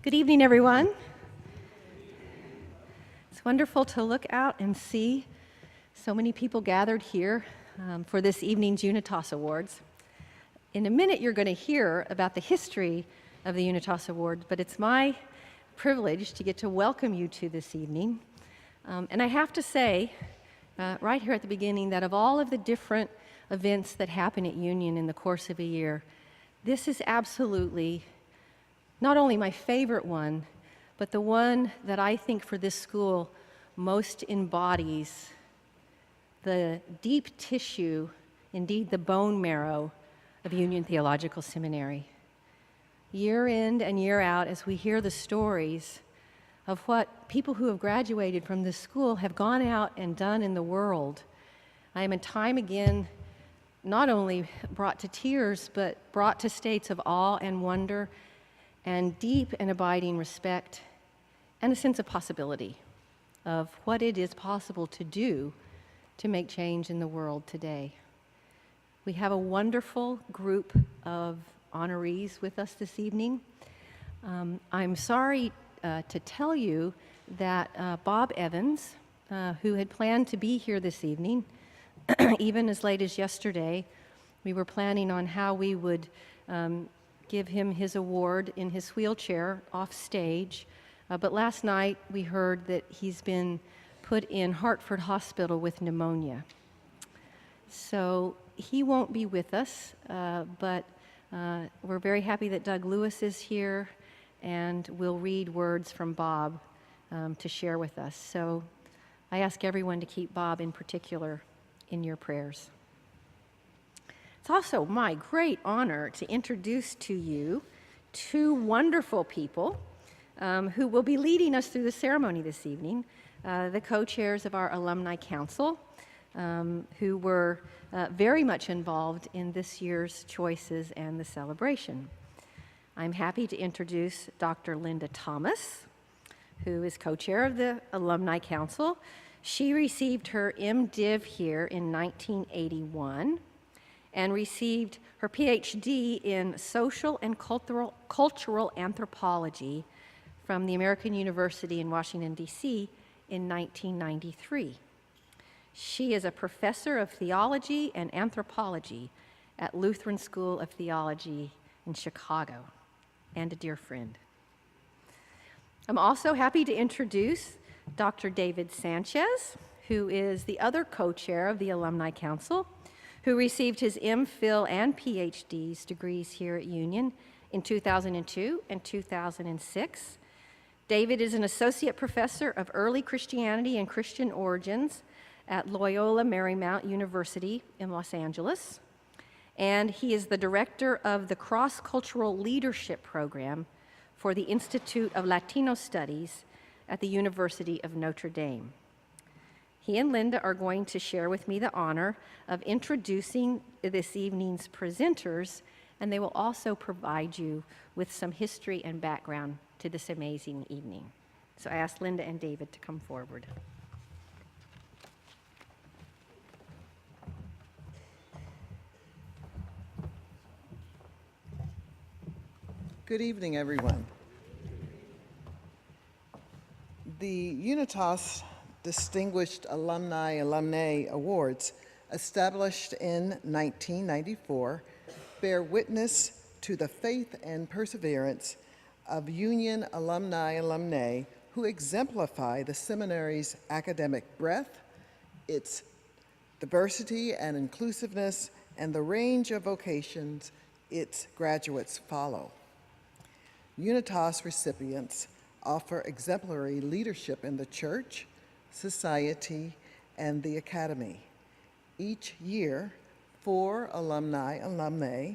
Good evening, everyone. It's wonderful to look out and see so many people gathered here for this evening's Unitas Awards. In a minute, you're going to hear about the history of the Unitas Awards, but it's my privilege to get to welcome you to this evening. And I have to say, right here at the beginning, that of all of the different events that happen at Union in the course of a year, this is absolutely not only my favorite one, but the one that I think for this school most embodies the deep tissue, indeed the bone marrow, of Union Theological Seminary. Year in and year out, as we hear the stories of what people who have graduated from this school have gone out and done in the world, I am in time again not only brought to tears, but brought to states of awe and wonder and deep and abiding respect and a sense of possibility of what it is possible to do to make change in the world today. We have a wonderful group of honorees with us this evening. I'm sorry to tell you that Bob Evans, who had planned to be here this evening, even as late as yesterday, we were planning on how we would give him his award in his wheelchair off stage. But last night we heard that he's been put in Hartford Hospital with pneumonia. So he won't be with us, but we're very happy that Doug Lewis is here and will read words from Bob to share with us. So I ask everyone to keep Bob in particular in your prayers. It's also my great honor to introduce to you two wonderful people who will be leading us through the ceremony this evening, the co-chairs of our Alumni Council, who were very much involved in this year's choices and the celebration. I'm happy to introduce Dr. Linda Thomas, who is co-chair of the Alumni Council. She received her MDiv here in 1981 and received her PhD in social and cultural anthropology from the American University in Washington, D.C. in 1993. She is a professor of theology and anthropology at Lutheran School of Theology in Chicago and a dear friend. I'm also happy to introduce Dr. David Sanchez, who is the other co-chair of the Alumni Council, who received his MPhil and PhD's degrees here at Union in 2002 and 2006. David is an associate professor of early Christianity and Christian origins at Loyola Marymount University in Los Angeles, and he is the director of the Cross-Cultural Leadership Program for the Institute of Latino Studies at the University of Notre Dame. He and Linda are going to share with me the honor of introducing this evening's presenters, and they will also provide you with some history and background to this amazing evening. So I ask Linda and David to come forward. Good evening, everyone. The Unitas Distinguished Alumni Awards, established in 1994, bear witness to the faith and perseverance of Union alumni who exemplify the seminary's academic breadth, its diversity and inclusiveness, and the range of vocations its graduates follow. Unitas recipients offer exemplary leadership in the church, society, and the academy. Each year, 4 alumni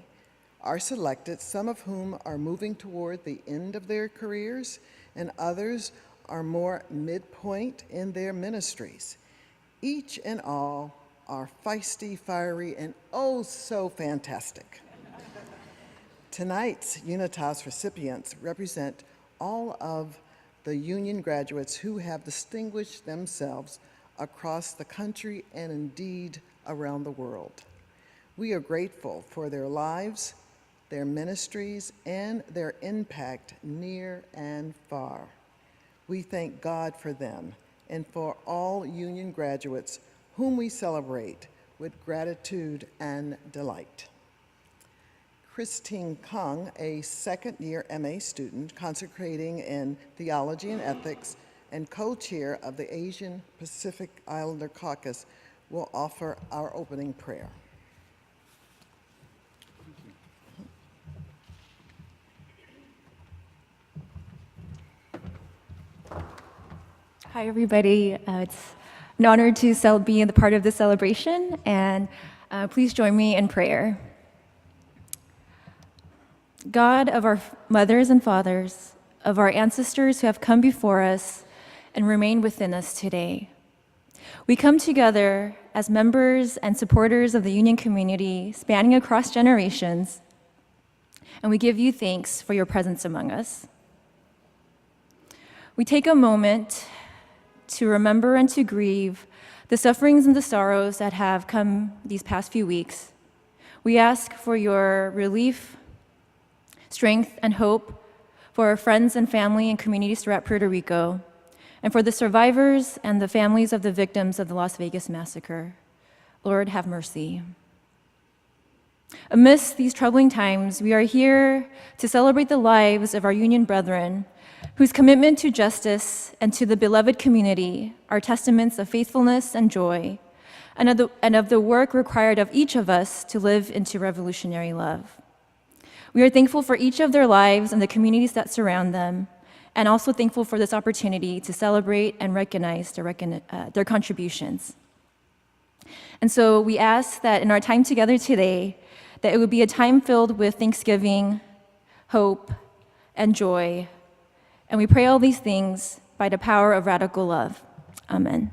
are selected, some of whom are moving toward the end of their careers, and others are more midpoint in their ministries. Each and all are feisty, fiery, and oh so fantastic. Tonight's Unitas recipients represent all of the Union graduates who have distinguished themselves across the country and indeed around the world. We are grateful for their lives, their ministries, and their impact near and far. We thank God for them and for all Union graduates whom we celebrate with gratitude and delight. Christine Kung, a second-year MA student consecrating in theology and ethics and co-chair of the Asian Pacific Islander Caucus, will offer our opening prayer. Hi, everybody. It's an honor to be a part of this celebration, and please join me in prayer. God of our mothers and fathers, of our ancestors who have come before us and remain within us today, we come together as members and supporters of the Union community spanning across generations, and we give you thanks for your presence among us. We take a moment to remember and to grieve the sufferings and the sorrows that have come these past few weeks. We ask for your relief, strength, and hope for our friends and family and communities throughout Puerto Rico, and for the survivors and the families of the victims of the Las Vegas massacre. Lord, have mercy. Amidst these troubling times, we are here to celebrate the lives of our Union brethren whose commitment to justice and to the beloved community are testaments of faithfulness and joy, and of the work required of each of us to live into revolutionary love. We are thankful for each of their lives and the communities that surround them, and also thankful for this opportunity to celebrate and recognize their contributions. And so we ask that in our time together today, that it would be a time filled with thanksgiving, hope, and joy. And we pray all these things by the power of radical love. Amen.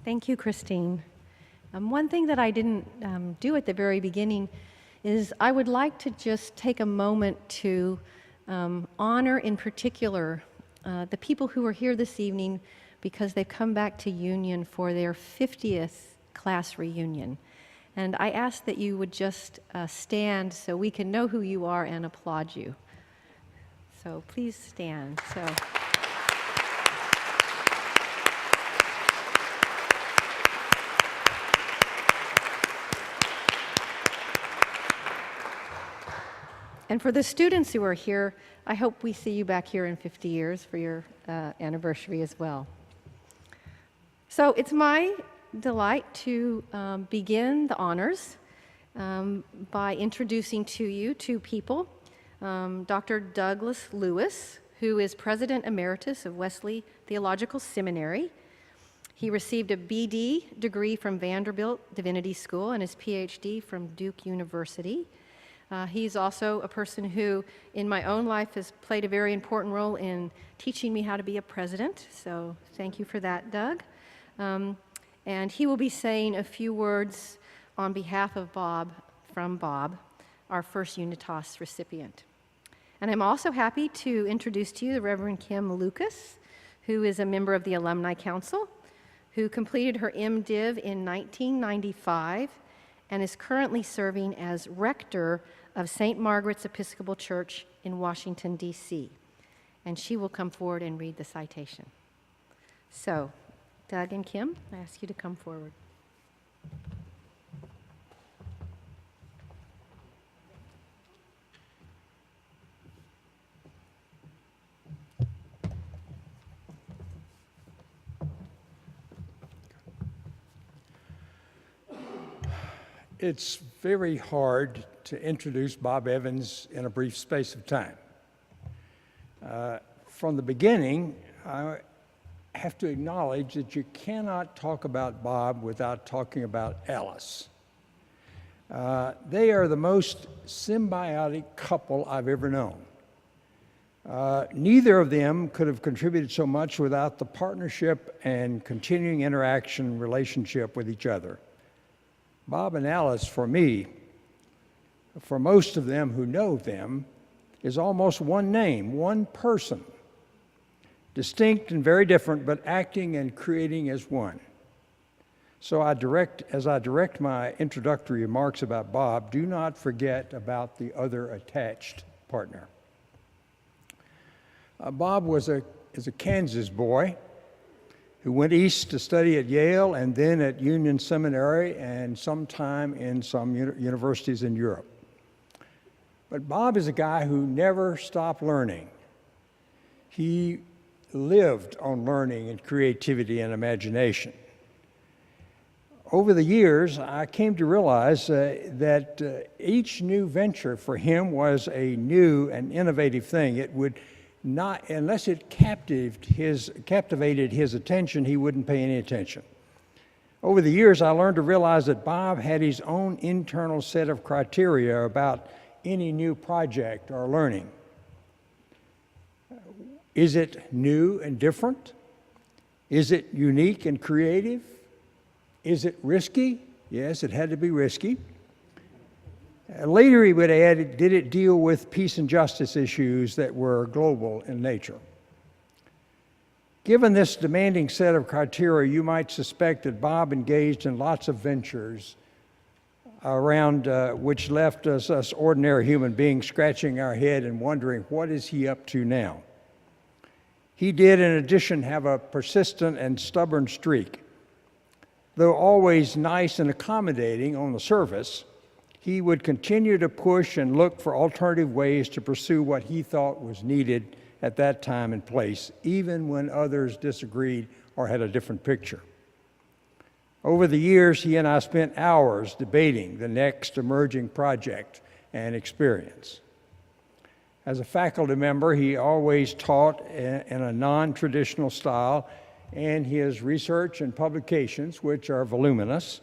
Thank you, Christine. One thing that I didn't do at the very beginning is I would like to just take a moment to honor in particular the people who are here this evening because they've come back to Union for their 50th class reunion. And I ask that you would just stand so we can know who you are and applaud you. So please stand. And for the students who are here, I hope we see you back here in 50 years for your anniversary as well. So it's my delight to begin the honors by introducing to you two people. Dr. Douglas Lewis, who is President Emeritus of Wesley Theological Seminary. He received a BD degree from Vanderbilt Divinity School and his PhD from Duke University. He's also a person who, in my own life, has played a very important role in teaching me how to be a president. So thank you for that, Doug. And he will be saying a few words on behalf of Bob, our first Unitas recipient. And I'm also happy to introduce to you the Reverend Kim Lucas, who is a member of the Alumni Council, who completed her MDiv in 1995 and is currently serving as rector of St. Margaret's Episcopal Church in Washington, D.C. And she will come forward and read the citation. So, Doug and Kim, I ask you to come forward. It's very hard to introduce Bob Evans in a brief space of time. From the beginning, I have to acknowledge that you cannot talk about Bob without talking about Alice. They are the most symbiotic couple I've ever known. Neither of them could have contributed so much without the partnership and continuing interaction relationship with each other. Bob and Alice, for me, for most of them who know them, is almost one name, one person. distinct and very different, but acting and creating as one. So as I direct my introductory remarks about Bob, do not forget about the other attached partner. Bob is a Kansas boy who went east to study at Yale and then at Union Seminary and sometime in some universities in Europe. But Bob is a guy who never stopped learning. He lived on learning and creativity and imagination. Over the years, I came to realize that each new venture for him was a new and innovative thing. It would not, unless it captivated his attention, he wouldn't pay any attention. Over the years, I learned to realize that Bob had his own internal set of criteria about any new project or learning. Is it new and different? Is it unique and creative? Is it risky? Yes, it had to be risky. Later he would add, did it deal with peace and justice issues that were global in nature? Given this demanding set of criteria, you might suspect that Bob engaged in lots of ventures around which left us ordinary human beings scratching our head and wondering, what is he up to now? He did, in addition, have a persistent and stubborn streak. Though always nice and accommodating on the surface, he would continue to push and look for alternative ways to pursue what he thought was needed at that time and place, even when others disagreed or had a different picture. Over the years, he and I spent hours debating the next emerging project and experience. As a faculty member, he always taught in a non-traditional style, and his research and publications, which are voluminous,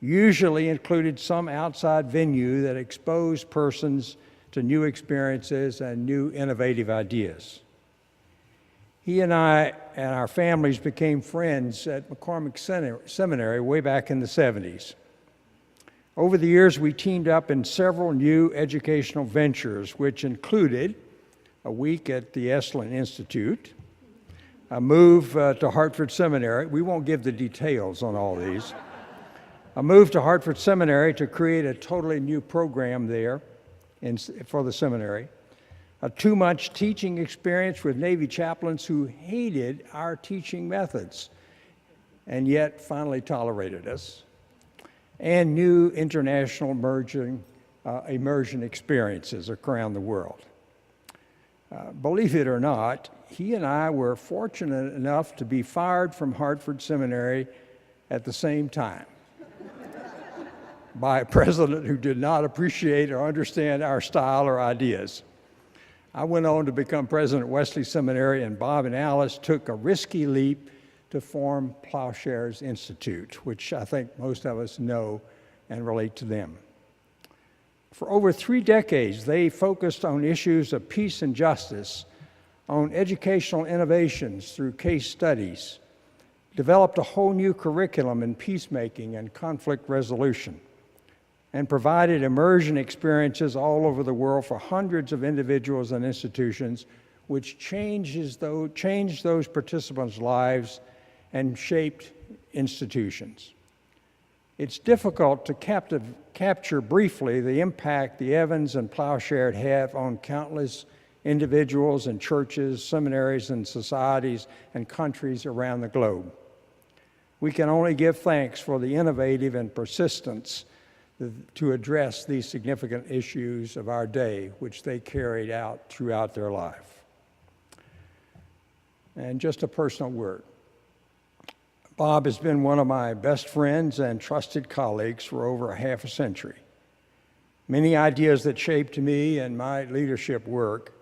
usually included some outside venue that exposed persons to new experiences and new innovative ideas. He and I and our families became friends at McCormick Seminary way back in the 70s. Over the years, we teamed up in several new educational ventures, which included a week at the Esalen Institute, a move to Hartford Seminary. We won't give the details on all these. A move to Hartford Seminary to create a totally new program there for the seminary. A 2-month teaching experience with Navy chaplains who hated our teaching methods and yet finally tolerated us. And new international immersion experiences around the world. Believe it or not, he and I were fortunate enough to be fired from Hartford Seminary at the same time by a president who did not appreciate or understand our style or ideas. I went on to become president at Wesley Seminary, and Bob and Alice took a risky leap to form Plowshares Institute, which I think most of us know and relate to them. For over 3 decades, they focused on issues of peace and justice, on educational innovations through case studies, developed a whole new curriculum in peacemaking and conflict resolution, and provided immersion experiences all over the world for hundreds of individuals and institutions, which changed those participants' lives and shaped institutions. It's difficult to capture briefly the impact the Evans and Plowshare have on countless individuals and churches, seminaries and societies and countries around the globe. We can only give thanks for the innovative and persistence to address these significant issues of our day, which they carried out throughout their life. And just a personal word. Bob has been one of my best friends and trusted colleagues for over a half a century. Many ideas that shaped me and my leadership work,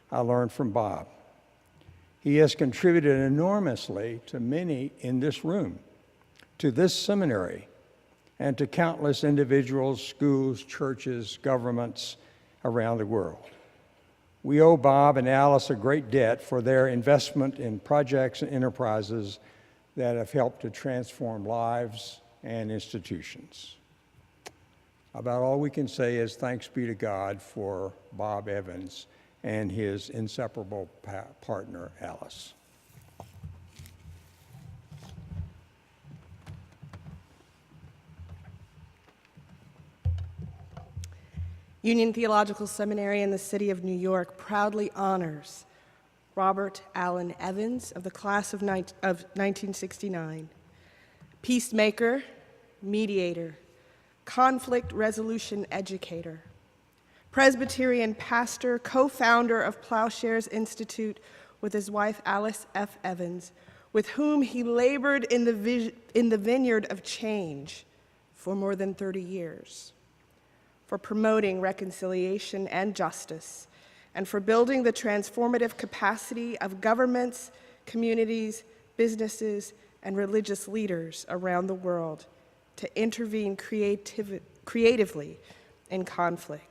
I learned from Bob. He has contributed enormously to many in this room, to this seminary, and to countless individuals, schools, churches, governments around the world. We owe Bob and Alice a great debt for their investment in projects and enterprises that have helped to transform lives and institutions. About all we can say is thanks be to God for Bob Evans and his inseparable partner, Alice. Union Theological Seminary in the city of New York proudly honors Robert Allen Evans of the class of 1969, peacemaker, mediator, conflict resolution educator, Presbyterian pastor, co-founder of Plowshares Institute with his wife Alice F. Evans, with whom he labored in the vineyard of change for more than 30 years, for promoting reconciliation and justice, and for building the transformative capacity of governments, communities, businesses, and religious leaders around the world to intervene creatively in conflict.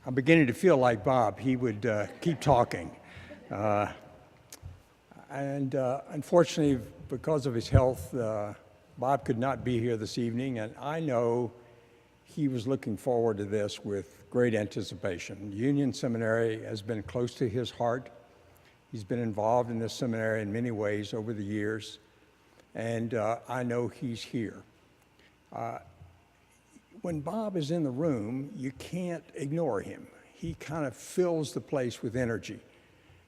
I'm beginning to feel like Bob. He would keep talking. Unfortunately, because of his health, Bob could not be here this evening, and I know he was looking forward to this with great anticipation. Union Seminary has been close to his heart. He's been involved in this seminary in many ways over the years, and I know he's here. When Bob is in the room, you can't ignore him. He kind of fills the place with energy.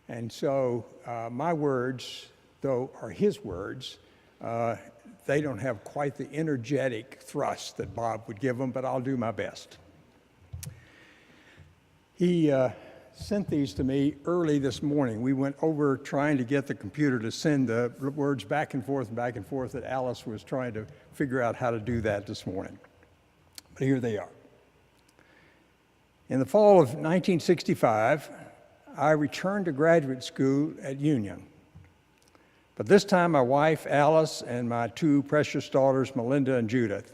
And so my words, though, are his words. They don't have quite the energetic thrust that Bob would give them, but I'll do my best. He sent these to me early this morning. We went over trying to get the computer to send the words back and forth that Alice was trying to figure out how to do that this morning. But here they are. In the fall of 1965, I returned to graduate school at Union. But this time my wife, Alice, and my two precious daughters, Melinda and Judith.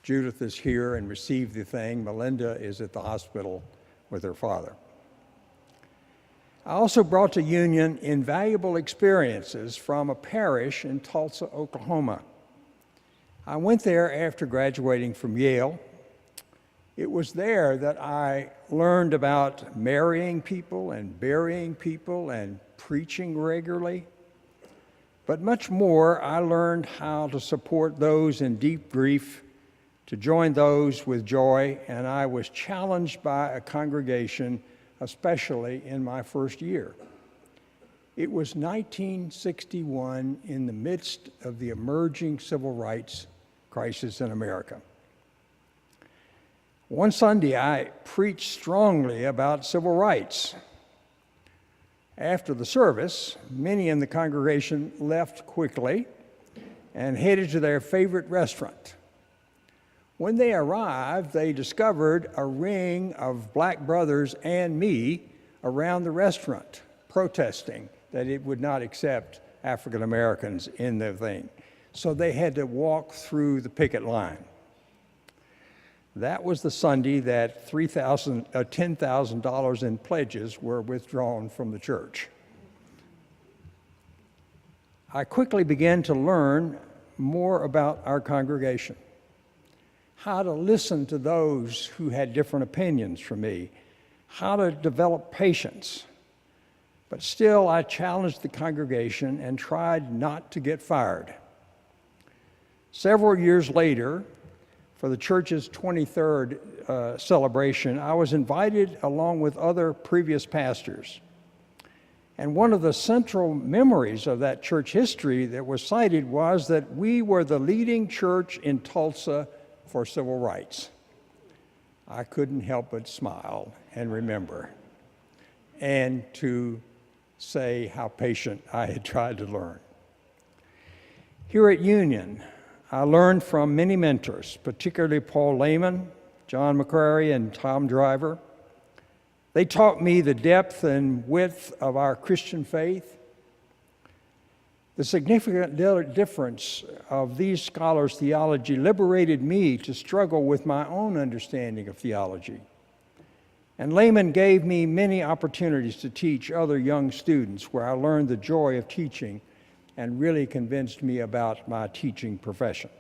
Judith is here and received the thing. Melinda is at the hospital with her father. I also brought to Union invaluable experiences from a parish in Tulsa, Oklahoma. I went there after graduating from Yale. It was there that I learned about marrying people and burying people and preaching regularly. But much more, I learned how to support those in deep grief, to join those with joy, and I was challenged by a congregation, especially in my first year. It was 1961, in the midst of the emerging civil rights crisis in America. One Sunday, I preached strongly about civil rights. After the service, many in the congregation left quickly and headed to their favorite restaurant. When they arrived, they discovered a ring of black brothers and me around the restaurant, protesting that it would not accept African Americans in the thing. So they had to walk through the picket line. That was the Sunday that $10,000 in pledges were withdrawn from the church. I quickly began to learn more about our congregation, how to listen to those who had different opinions from me, how to develop patience. But still, I challenged the congregation and tried not to get fired. Several years later, for the church's 23rd celebration, I was invited along with other previous pastors. And one of the central memories of that church history that was cited was that we were the leading church in Tulsa for civil rights. I couldn't help but smile and remember, and to say how patient I had tried to learn. Here at Union, I learned from many mentors, particularly Paul Lehman, John McCrary, and Tom Driver. They taught me the depth and width of our Christian faith. The significant difference of these scholars' theology liberated me to struggle with my own understanding of theology. And Layman gave me many opportunities to teach other young students, where I learned the joy of teaching and really convinced me about my teaching profession.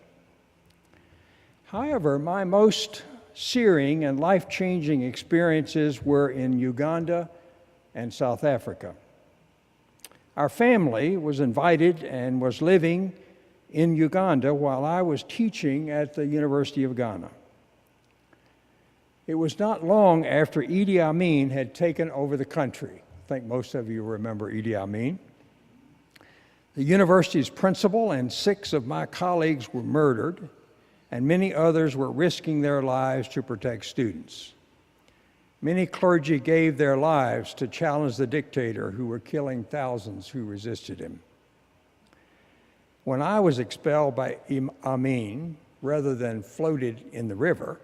However, my most searing and life-changing experiences were in Uganda and South Africa. Our family was invited and was living in Uganda while I was teaching at the University of Ghana. It was not long after Idi Amin had taken over the country. I think most of you remember Idi Amin. The university's principal and 6 of my colleagues were murdered, and many others were risking their lives to protect students. Many clergy gave their lives to challenge the dictator who were killing thousands who resisted him. When I was expelled by Amin, rather than floated in the river,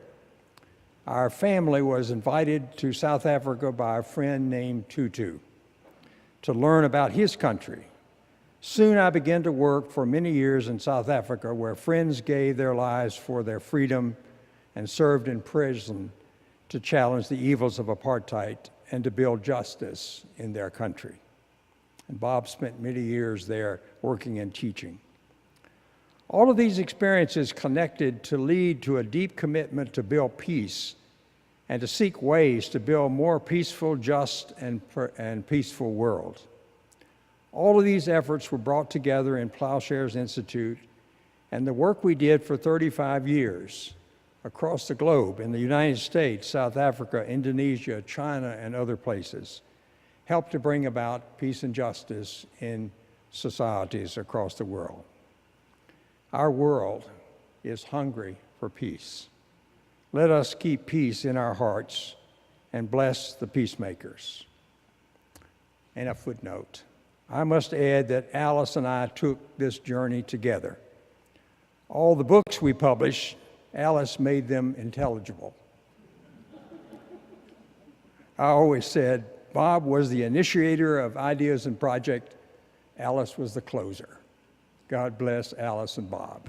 our family was invited to South Africa by a friend named Tutu to learn about his country. Soon I began to work for many years in South Africa, where friends gave their lives for their freedom and served in prison to challenge the evils of apartheid and to build justice in their country. And Bob spent many years there working and teaching. All of these experiences connected to lead to a deep commitment to build peace and to seek ways to build more peaceful, just, and peaceful world. All of these efforts were brought together in Plowshares Institute, and the work we did for 35 years across the globe in the United States, South Africa, Indonesia, China, and other places helped to bring about peace and justice in societies across the world. Our world is hungry for peace. Let us keep peace in our hearts and bless the peacemakers. And a footnote. I must add that Alice and I took this journey together. All the books we published, Alice made them intelligible. I always said Bob was the initiator of ideas and project, Alice was the closer. God bless Alice and Bob.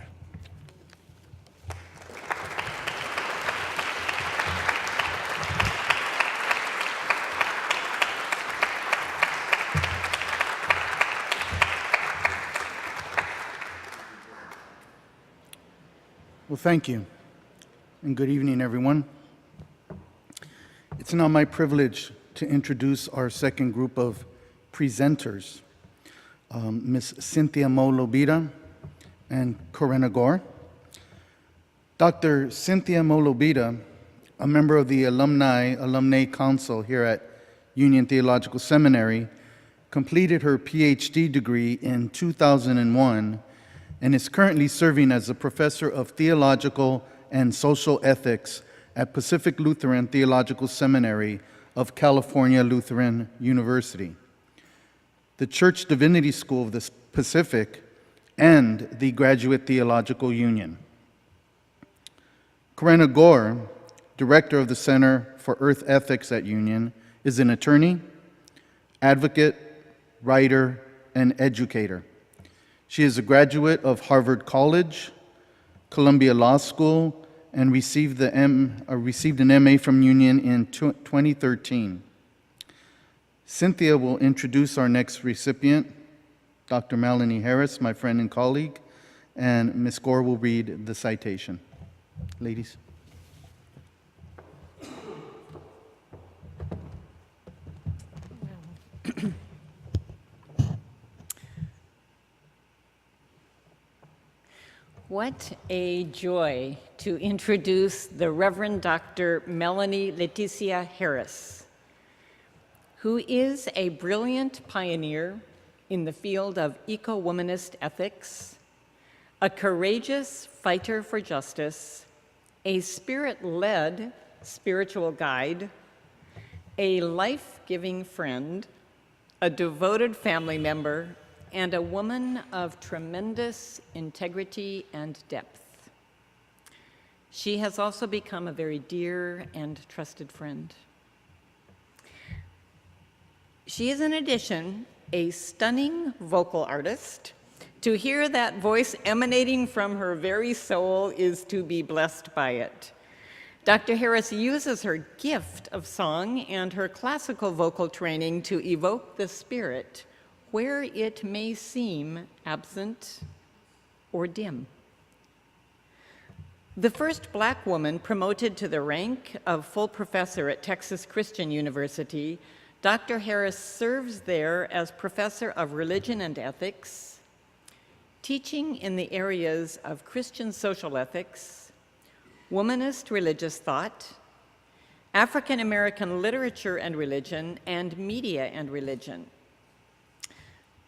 Well, thank you, and good evening, everyone. It's now my privilege to introduce our second group of presenters, Ms. Cynthia Mo Lobita and Corinna Gore. Dr. Cynthia Mo Lobita, a member of the Alumni Council here at Union Theological Seminary, completed her PhD degree in 2001 and is currently serving as a professor of theological and social ethics at Pacific Lutheran Theological Seminary of California Lutheran University, the Church Divinity School of the Pacific, and the Graduate Theological Union. Corinna Gore, director of the Center for Earth Ethics at Union, is an attorney, advocate, writer, and educator. She is a graduate of Harvard College, Columbia Law School, and received an MA from Union in 2013. Cynthia will introduce our next recipient, Dr. Melanie Harris, my friend and colleague, and Ms. Gore will read the citation. Ladies. What a joy to introduce the Reverend Dr. Melanie Leticia Harris, who is a brilliant pioneer in the field of eco-womanist ethics, a courageous fighter for justice, a spirit-led spiritual guide, a life-giving friend, a devoted family member, and a woman of tremendous integrity and depth. She has also become a very dear and trusted friend. She is, in addition, a stunning vocal artist To hear that voice emanating from her very soul is to be blessed by it. Dr. Harris uses her gift of song and her classical vocal training to evoke the spirit where it may seem absent or dim. The first Black woman promoted to the rank of full professor at Texas Christian University, Dr. Harris serves there as professor of religion and ethics, teaching in the areas of Christian social ethics, womanist religious thought, African American literature and religion, and media and religion.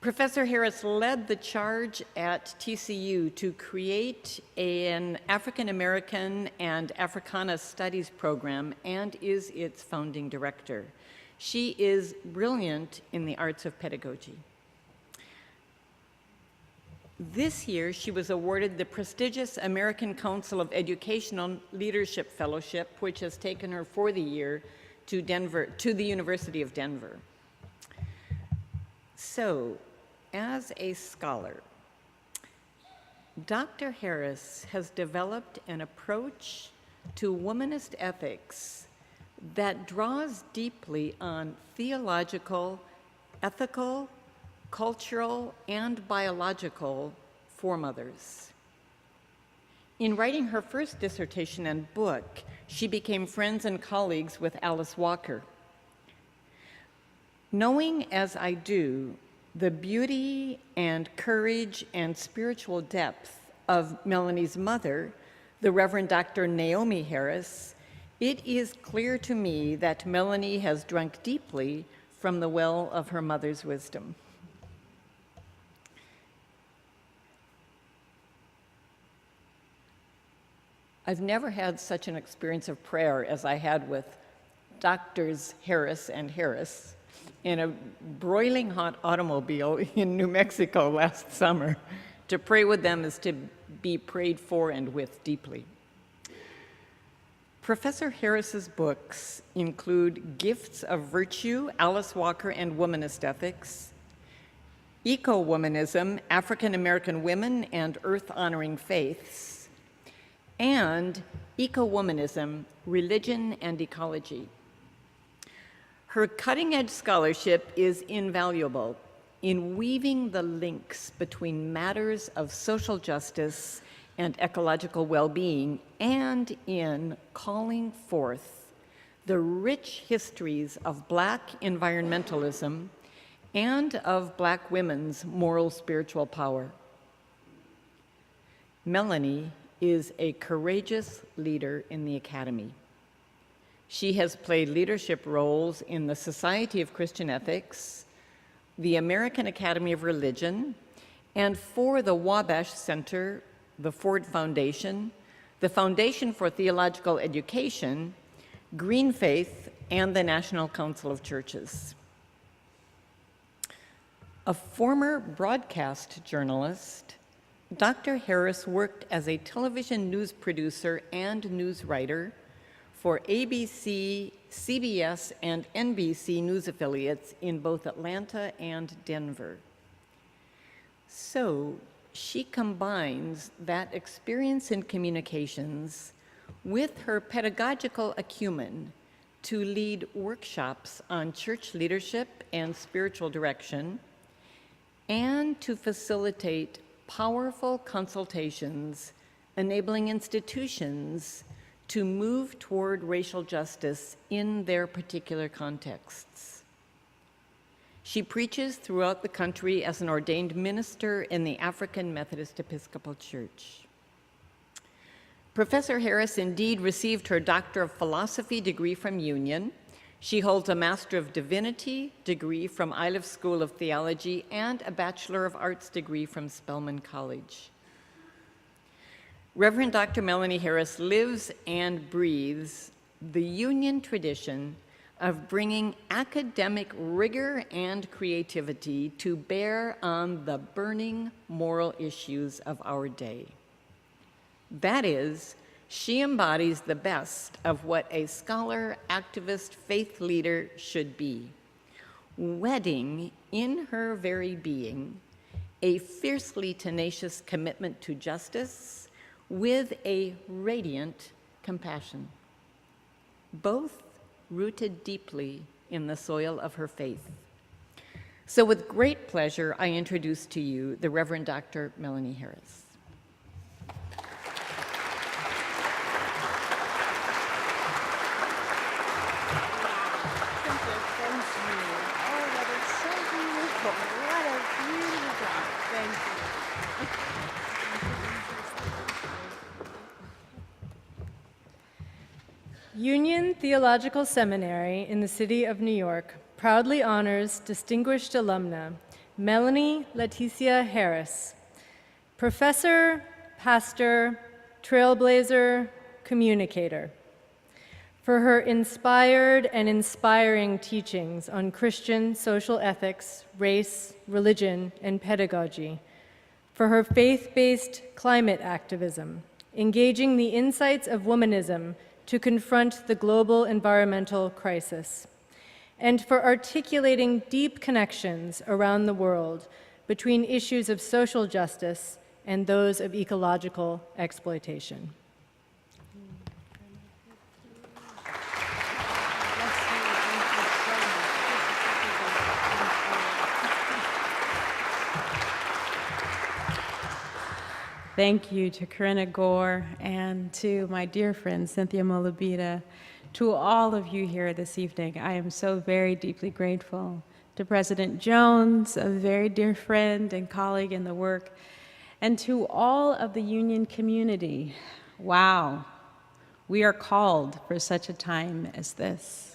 Professor Harris led the charge at TCU to create an African American and Africana Studies program and is its founding director. She is brilliant in the arts of pedagogy. This year, she was awarded the prestigious American Council of Educational Leadership Fellowship, which has taken her for the year to the University of Denver. So, as a scholar, Dr. Harris has developed an approach to womanist ethics that draws deeply on theological, ethical, cultural, and biological foremothers. In writing her first dissertation and book, she became friends and colleagues with Alice Walker. Knowing as I do the beauty and courage and spiritual depth of Melanie's mother, the Reverend Dr. Naomi Harris, it is clear to me that Melanie has drunk deeply from the well of her mother's wisdom. I've never had such an experience of prayer as I had with Doctors Harris and Harris in a broiling hot automobile in New Mexico last summer. To pray with them is to be prayed for and with deeply. Professor Harris's books include Gifts of Virtue, Alice Walker and Womanist Ethics, Eco-Womanism, African American Women and Earth-Honoring Faiths, and Eco-Womanism, Religion and Ecology. Her cutting-edge scholarship is invaluable in weaving the links between matters of social justice and ecological well-being, and in calling forth the rich histories of Black environmentalism and of Black women's moral spiritual power. Melanie is a courageous leader in the Academy. She has played leadership roles in the Society of Christian Ethics, the American Academy of Religion, and for the Wabash Center, the Ford Foundation, the Foundation for Theological Education, Green Faith, and the National Council of Churches. A former broadcast journalist, Dr. Harris worked as a television news producer and news writer for ABC, CBS, and NBC news affiliates in both Atlanta and Denver. So she combines that experience in communications with her pedagogical acumen to lead workshops on church leadership and spiritual direction, and to facilitate powerful consultations enabling institutions to move toward racial justice in their particular contexts. She preaches throughout the country as an ordained minister in the African Methodist Episcopal Church. Professor Harris indeed received her Doctor of Philosophy degree from Union. She holds a Master of Divinity degree from Iliff School of Theology and a Bachelor of Arts degree from Spelman College. Reverend Dr. Melanie Harris lives and breathes the Union tradition of bringing academic rigor and creativity to bear on the burning moral issues of our day. That is, she embodies the best of what a scholar, activist, faith leader should be, wedding in her very being a fiercely tenacious commitment to justice with a radiant compassion, both rooted deeply in the soil of her faith. So with great pleasure, I introduce to you the Reverend Dr. Melanie Harris. Union Theological Seminary in the city of New York proudly honors distinguished alumna Melanie Leticia Harris, professor, pastor, trailblazer, communicator, for her inspired and inspiring teachings on Christian social ethics, race, religion, and pedagogy, for her faith-based climate activism, engaging the insights of womanism to confront the global environmental crisis, and for articulating deep connections around the world between issues of social justice and those of ecological exploitation. Thank you to Corinna Gore and to my dear friend Cynthia Molabita, to all of you here this evening. I am so very deeply grateful to President Jones, a very dear friend and colleague in the work, and to all of the union community. Wow, we are called for such a time as this.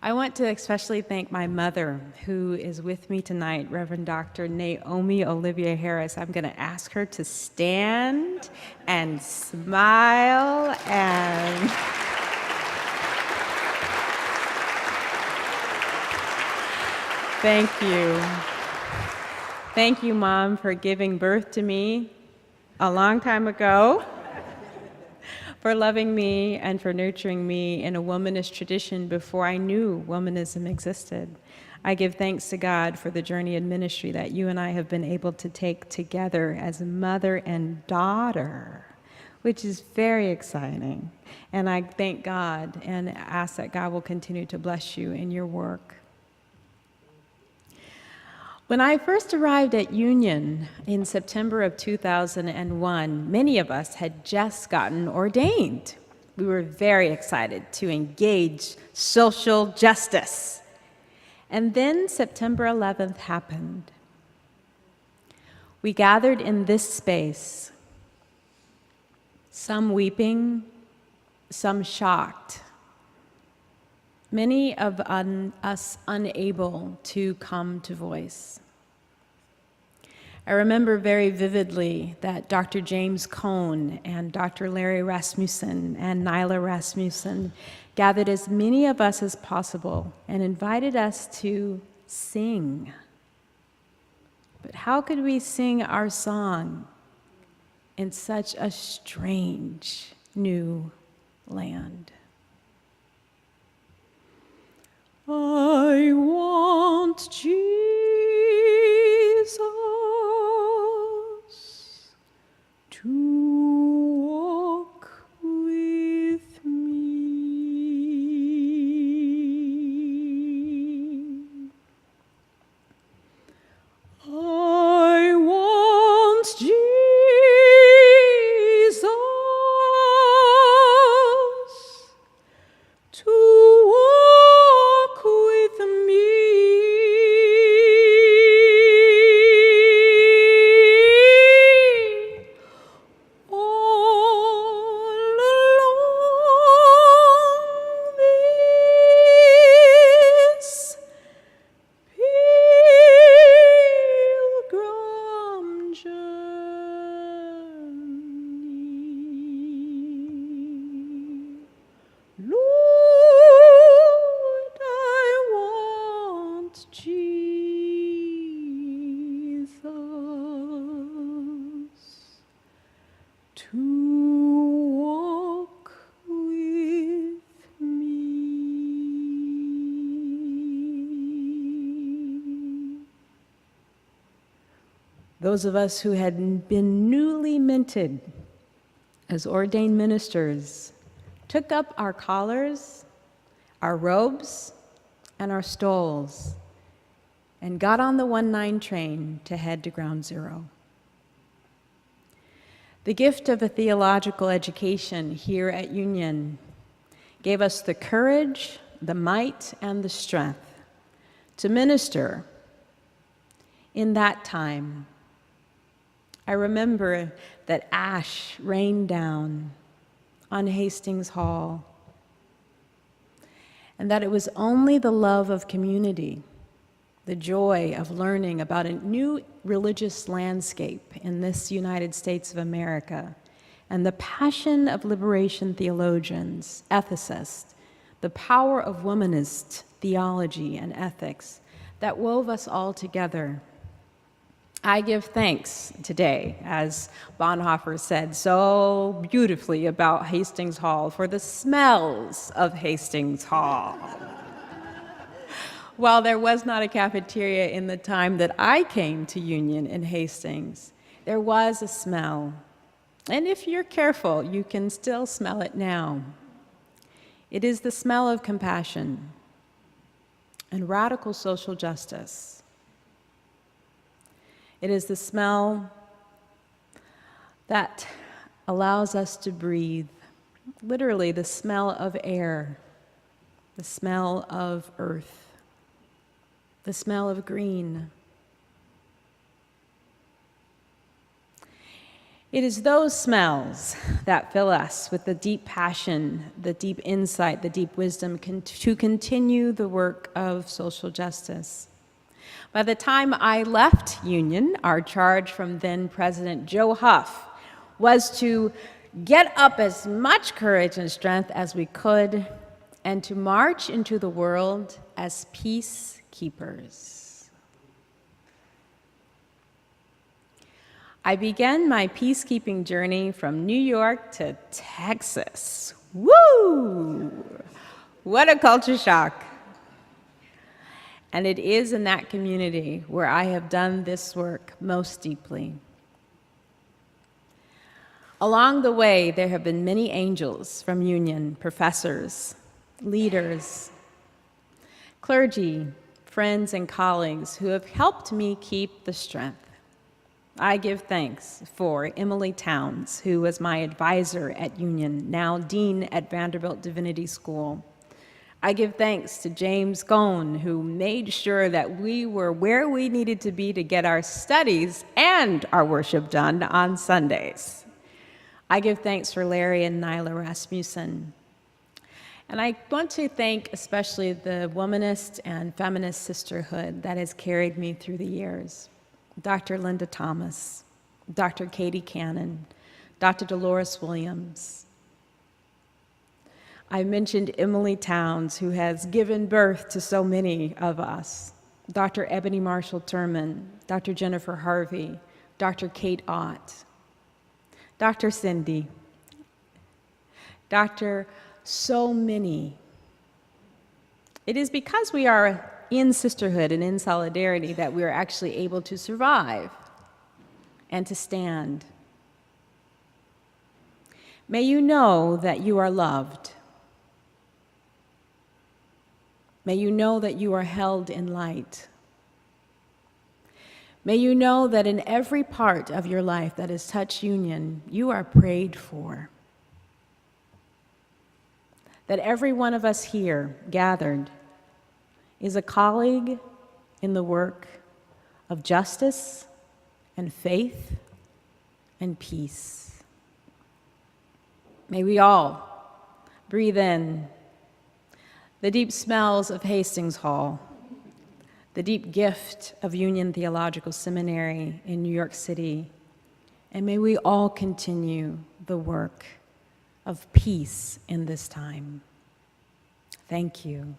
I want to especially thank my mother, who is with me tonight, Reverend Dr. Naomi Olivia Harris. I'm going to ask her to stand and smile and thank you. Thank you, Mom, for giving birth to me a long time ago, for loving me and for nurturing me in a womanist tradition before I knew womanism existed. I give thanks to God for the journey in ministry that you and I have been able to take together as mother and daughter, which is very exciting. And I thank God and ask that God will continue to bless you in your work. When I first arrived at Union in September of 2001, many of us had just gotten ordained. We were very excited to engage social justice. And then September 11th happened. We gathered in this space, some weeping, some shocked, many of us unable to come to voice. I remember very vividly that Dr. James Cone and Dr. Larry Rasmussen and Nyla Rasmussen gathered as many of us as possible and invited us to sing. But how could we sing our song in such a strange new land? I want Jesus to walk with me. I want Jesus to walk with me. those of us who had been newly minted as ordained ministers, took up our collars, our robes, and our stoles, and got on the 1-9 train to head to Ground Zero. The gift of a theological education here at Union gave us the courage, the might, and the strength to minister in that time. I remember that ash rained down on Hastings Hall, and that it was only the love of community, the joy of learning about a new religious landscape in this United States of America, and the passion of liberation theologians, ethicists, the power of womanist theology and ethics that wove us all together. I give thanks today, as Bonhoeffer said so beautifully about Hastings Hall, for the smells of Hastings Hall. While there was not a cafeteria in the time that I came to Union in Hastings, there was a smell. And if you're careful, you can still smell it now. It is the smell of compassion and radical social justice. It is the smell that allows us to breathe, literally the smell of air, the smell of earth, the smell of green. It is those smells that fill us with the deep passion, the deep insight, the deep wisdom to continue the work of social justice. By the time I left Union, our charge from then President Joe Huff was to get up as much courage and strength as we could and to march into the world as peacekeepers. I began my peacekeeping journey from New York to Texas. Woo! What a culture shock. And it is in that community where I have done this work most deeply. Along the way, there have been many angels from Union, professors, leaders, clergy, friends, and colleagues who have helped me keep the strength. I give thanks for Emily Towns, who was my advisor at Union, now dean at Vanderbilt Divinity School. I give thanks to James Cohn, who made sure that we were where we needed to be to get our studies and our worship done on Sundays. I give thanks for Larry and Nyla Rasmussen. And I want to thank especially the womanist and feminist sisterhood that has carried me through the years. Dr. Linda Thomas, Dr. Katie Cannon, Dr. Dolores Williams. I mentioned Emily Towns, who has given birth to so many of us. Dr. Ebony Marshall Turman, Dr. Jennifer Harvey, Dr. Kate Ott, Dr. Cindy, Dr. so many. It is because we are in sisterhood and in solidarity that we are actually able to survive and to stand. May you know that you are loved. May you know that you are held in light. May you know that in every part of your life that has touched Union, you are prayed for. That every one of us here gathered is a colleague in the work of justice and faith and peace. May we all breathe in the deep smells of Hastings Hall, the deep gift of Union Theological Seminary in New York City, and may we all continue the work of peace in this time. Thank you.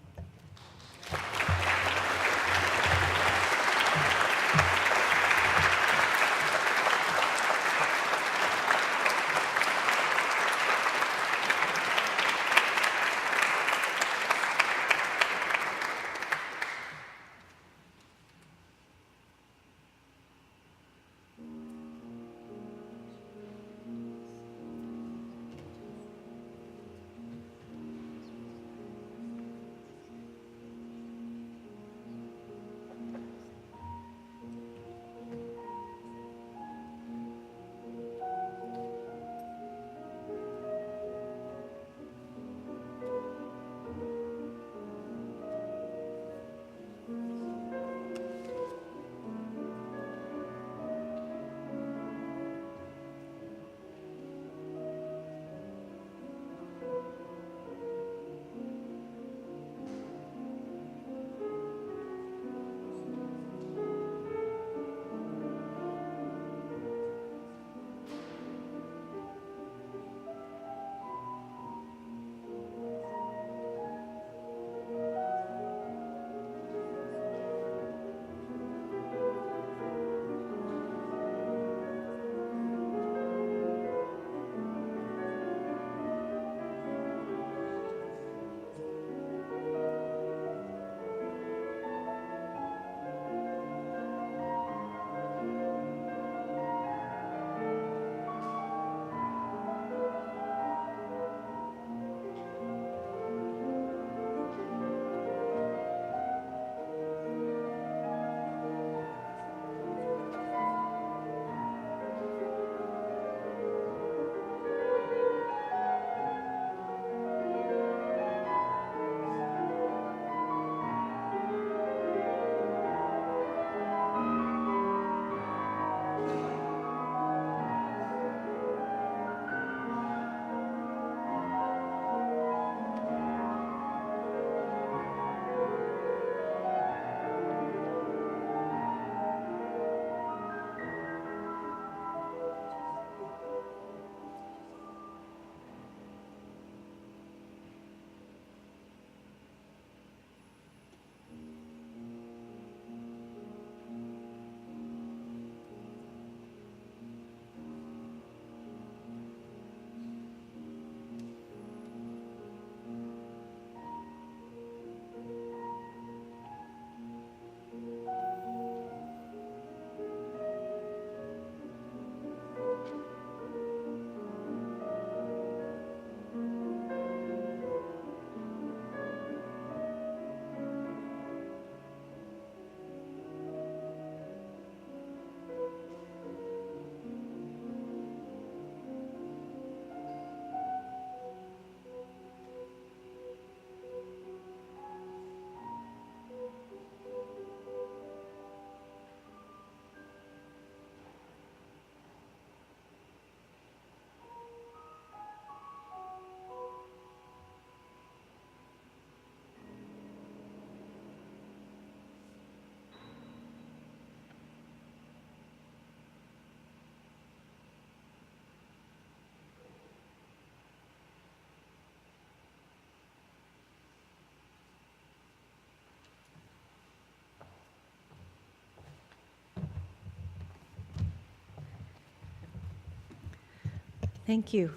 Thank you.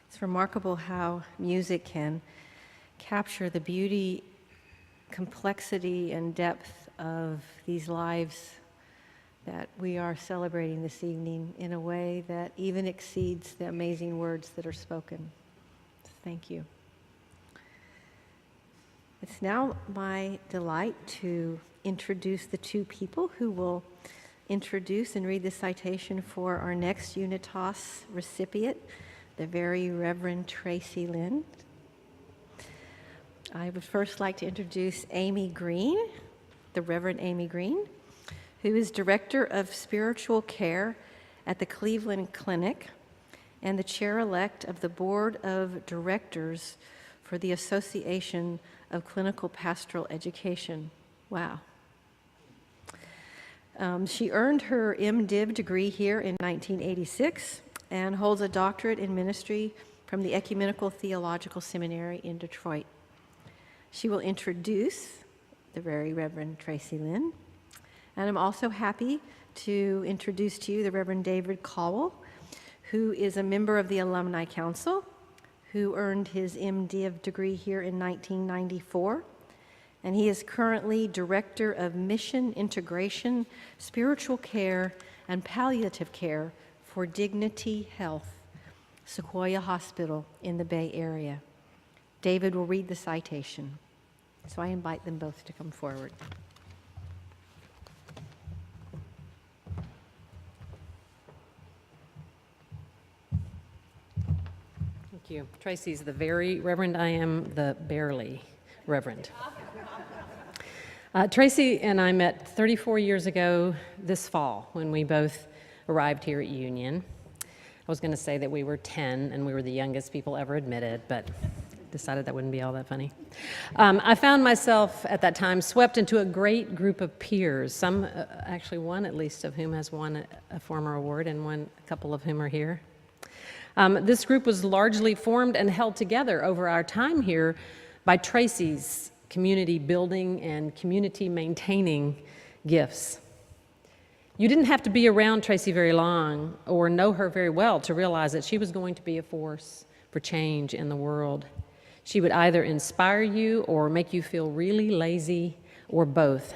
It's remarkable how music can capture the beauty, complexity, and depth of these lives that we are celebrating this evening in a way that even exceeds the amazing words that are spoken. Thank you. It's now my delight to introduce the two people who will introduce and read the citation for our next Unitas recipient, the very Reverend Tracey Lynn. I would first like to introduce Amy Green, the Reverend Amy Green, who is Director of Spiritual Care at the Cleveland Clinic and the Chair-elect of the Board of Directors for the Association of Clinical Pastoral Education. Wow. She earned her MDiv degree here in 1986 and holds a doctorate in ministry from the Ecumenical Theological Seminary in Detroit. She will introduce the very Reverend Tracey Lynn. And I'm also happy to introduce to you the Reverend David Cowell, who is a member of the Alumni Council, who earned his MDiv degree here in 1994. And he is currently Director of Mission Integration, Spiritual Care, and Palliative Care for Dignity Health, Sequoia Hospital in the Bay Area. David will read the citation. So I invite them both to come forward. Thank you. Tracey's the very Reverend. I am the barely Reverend. Tracey and I met 34 years ago this fall when we both arrived here at Union. I was going to say that we were 10 and we were the youngest people ever admitted, but decided that wouldn't be all that funny. I found myself at that time swept into a great group of peers, some, actually one at least of whom has won a former award and a couple of whom are here. This group was largely formed and held together over our time here by Tracey's community building and community maintaining gifts. You didn't have to be around Tracey very long or know her very well to realize that she was going to be a force for change in the world. She would either inspire you or make you feel really lazy, or both.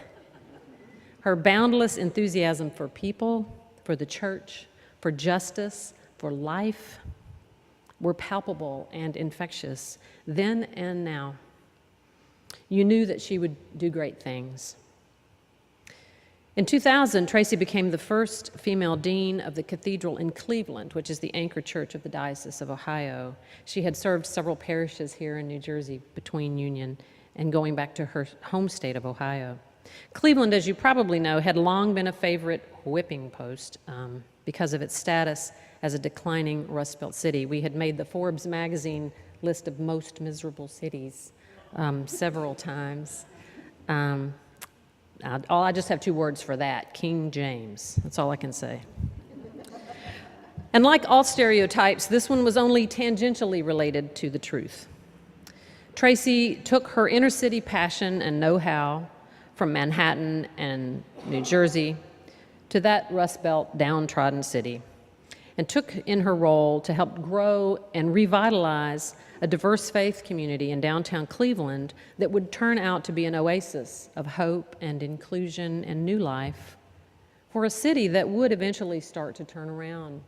Her boundless enthusiasm for people, for the church, for justice, for life were palpable and infectious then and now. You knew that she would do great things. In 2000, Tracey became the first female dean of the cathedral in Cleveland, which is the anchor church of the Diocese of Ohio. She had served several parishes here in New Jersey between Union and going back to her home state of Ohio. Cleveland, as you probably know, had long been a favorite whipping post because of its status as a declining Rust Belt city. We had made the Forbes magazine list of most miserable cities several times. I just have two words for that: King James. That's all I can say. And like all stereotypes, this one was only tangentially related to the truth. Tracey took her inner city passion and know-how from Manhattan and New Jersey to that Rust Belt downtrodden city, and took in her role to help grow and revitalize a diverse faith community in downtown Cleveland that would turn out to be an oasis of hope and inclusion and new life for a city that would eventually start to turn around.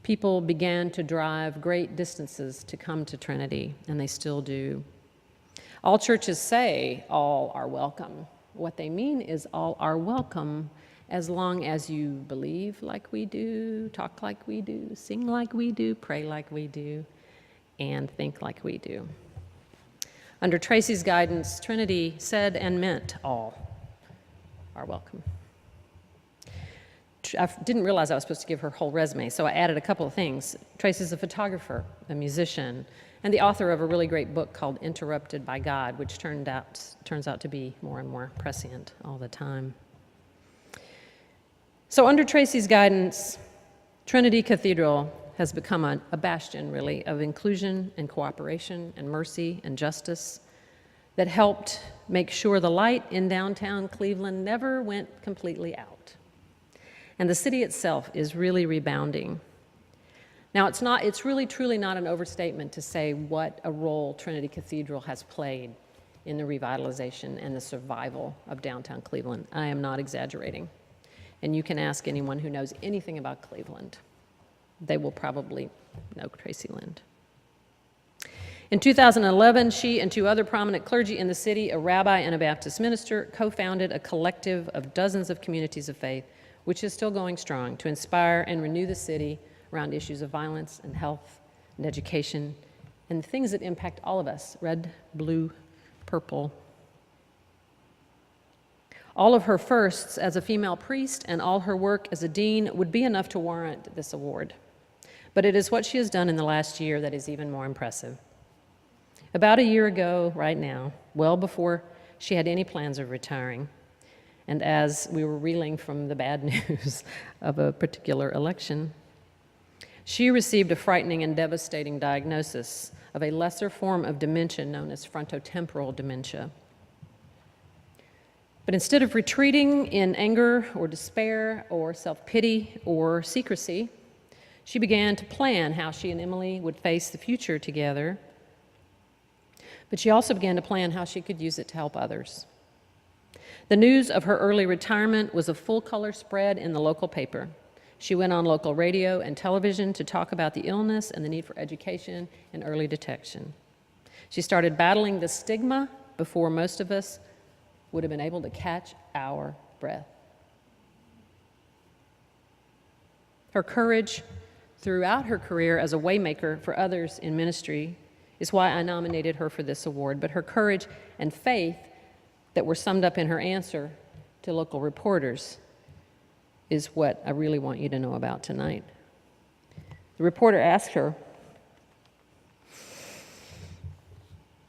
People began to drive great distances to come to Trinity, and they still do. All churches say all are welcome. What they mean is all are welcome as long as you believe like we do, talk like we do, sing like we do, pray like we do, and think like we do. Under Tracey's guidance, Trinity said and meant all are welcome. I didn't realize I was supposed to give her whole resume, so I added a couple of things. Tracey's a photographer, a musician, and the author of a really great book called Interrupted by God, which turns out to be more and more prescient all the time. So under Tracey's guidance, Trinity Cathedral has become a bastion, really, of inclusion and cooperation and mercy and justice that helped make sure the light in downtown Cleveland never went completely out. And the city itself is really rebounding. Now, it's really truly not an overstatement to say what a role Trinity Cathedral has played in the revitalization and the survival of downtown Cleveland. I am not exaggerating. And you can ask anyone who knows anything about Cleveland. They will probably know Tracey Lind. In 2011, she and 2 other prominent clergy in the city, a rabbi and a Baptist minister, co-founded a collective of dozens of communities of faith, which is still going strong, to inspire and renew the city around issues of violence and health and education and the things that impact all of us, red, blue, purple. All of her firsts as a female priest and all her work as a dean would be enough to warrant this award. But it is what she has done in the last year that is even more impressive. About a year ago, right now, well before she had any plans of retiring, and as we were reeling from the bad news of a particular election, she received a frightening and devastating diagnosis of a lesser form of dementia known as frontotemporal dementia. But instead of retreating in anger or despair or self-pity or secrecy, she began to plan how she and Emily would face the future together. But she also began to plan how she could use it to help others. The news of her early retirement was a full-color spread in the local paper. She went on local radio and television to talk about the illness and the need for education and early detection. She started battling the stigma before most of us would have been able to catch our breath. Her courage throughout her career as a waymaker for others in ministry is why I nominated her for this award, but her courage and faith that were summed up in her answer to local reporters is what I really want you to know about tonight. The reporter asked her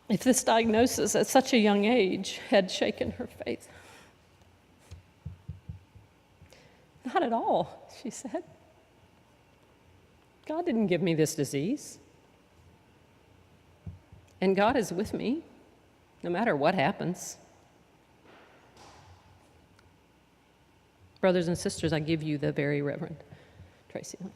if this diagnosis at such a young age had shaken her faith. Not at all, she said. God didn't give me this disease. And God is with me, no matter what happens. Brothers and sisters, I give you the Very Reverend Tracey Lind.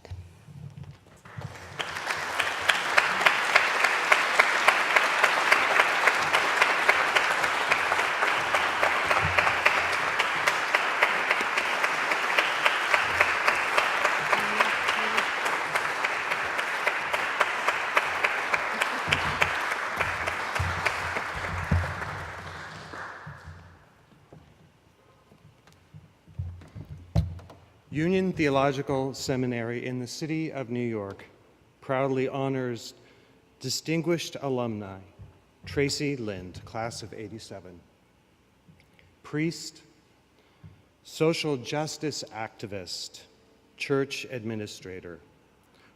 Union Theological Seminary in the city of New York proudly honors distinguished alumni Tracey Lind, class of '87, priest, social justice activist, church administrator,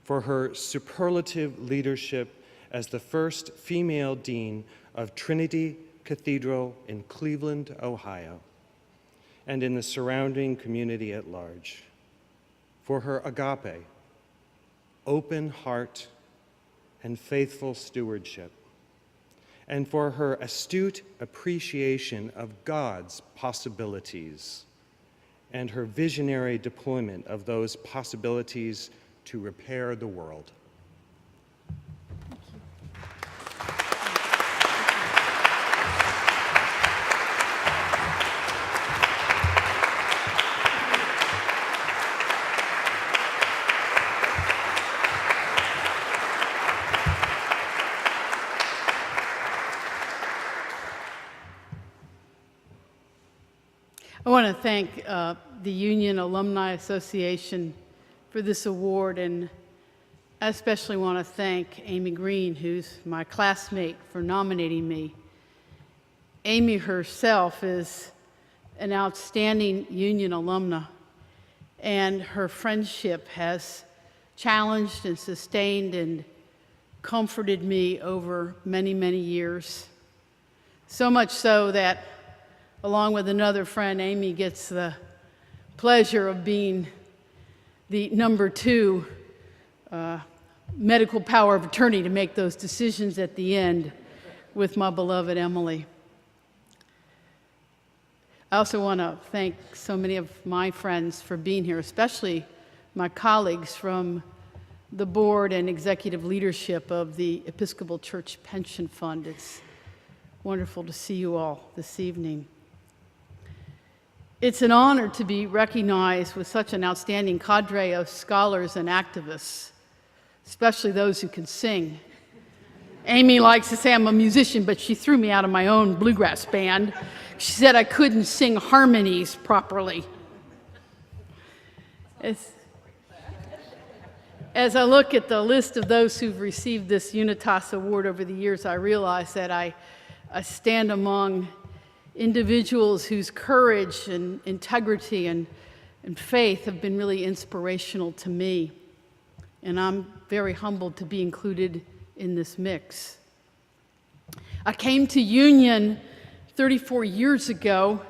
for her superlative leadership as the first female dean of Trinity Cathedral in Cleveland, Ohio, and in the surrounding community at large, for her agape, open heart, and faithful stewardship, and for her astute appreciation of God's possibilities and her visionary deployment of those possibilities to repair the world. I want to thank the Union Alumni Association for this award, and I especially want to thank Amy Green, who's my classmate, for nominating me. Amy herself is an outstanding Union alumna, and her friendship has challenged and sustained and comforted me over many, many years. So much so that, along with another friend, Amy gets the pleasure of being the number 2 medical power of attorney to make those decisions at the end with my beloved Emily. I also want to thank so many of my friends for being here, especially my colleagues from the board and executive leadership of the Episcopal Church Pension Fund. It's wonderful to see you all this evening. It's an honor to be recognized with such an outstanding cadre of scholars and activists, especially those who can sing. Amy likes to say I'm a musician, but she threw me out of my own bluegrass band. She said I couldn't sing harmonies properly. As I look at the list of those who've received this Unitas Award over the years, I realize that I stand among individuals whose courage and integrity and faith have been really inspirational to me. And I'm very humbled to be included in this mix. I came to Union 34 years ago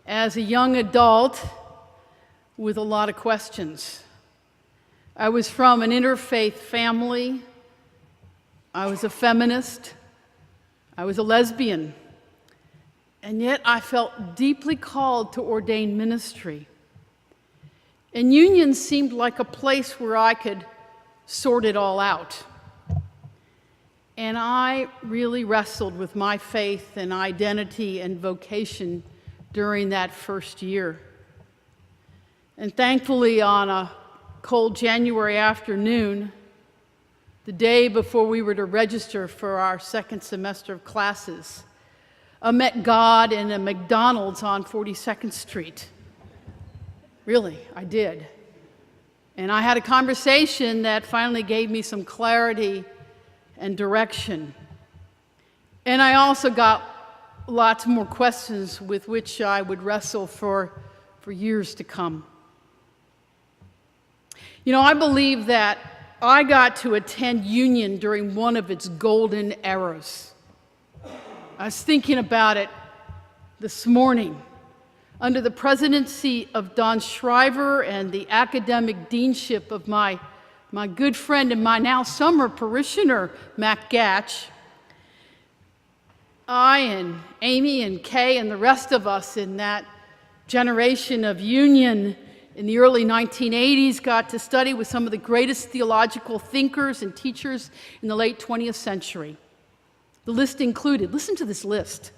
as a young adult with a lot of questions. I was from an interfaith family. I was a feminist. I was a lesbian. And yet I felt deeply called to ordain ministry. And Union seemed like a place where I could sort it all out. And I really wrestled with my faith and identity and vocation during that first year. And thankfully, on a cold January afternoon, the day before we were to register for our second semester of classes, I met God in a McDonald's on 42nd Street. Really, I did. And I had a conversation that finally gave me some clarity and direction. And I also got lots more questions with which I would wrestle for years to come. You know, I believe that I got to attend Union during one of its golden eras. I was thinking about it this morning. Under the presidency of Don Shriver and the academic deanship of my good friend and my now summer parishioner, Mac Gatch, I and Amy and Kay and the rest of us in that generation of Union in the early 1980s got to study with some of the greatest theological thinkers and teachers in the late 20th century. The list included, listen to this list,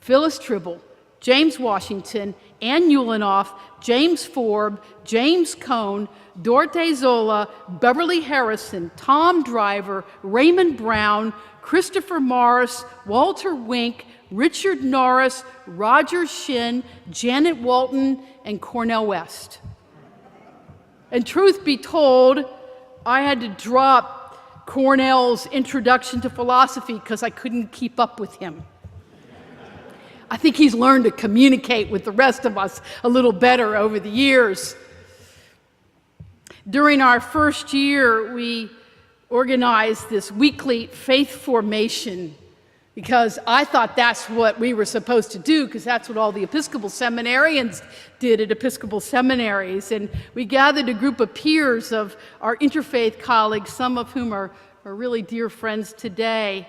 Phyllis Tribble, James Washington, Ann Ulinoff, James Forbes, James Cone, Dorothy Zola, Beverly Harrison, Tom Driver, Raymond Brown, Christopher Morris, Walter Wink, Richard Norris, Roger Shin, Janet Walton, and Cornel West. And truth be told, I had to drop Cornell's Introduction to Philosophy because I couldn't keep up with him. I think he's learned to communicate with the rest of us a little better over the years. During our first year, we organized this weekly faith formation because I thought that's what we were supposed to do, because that's what all the Episcopal seminarians did at Episcopal seminaries. And we gathered a group of peers of our interfaith colleagues, some of whom are really dear friends today.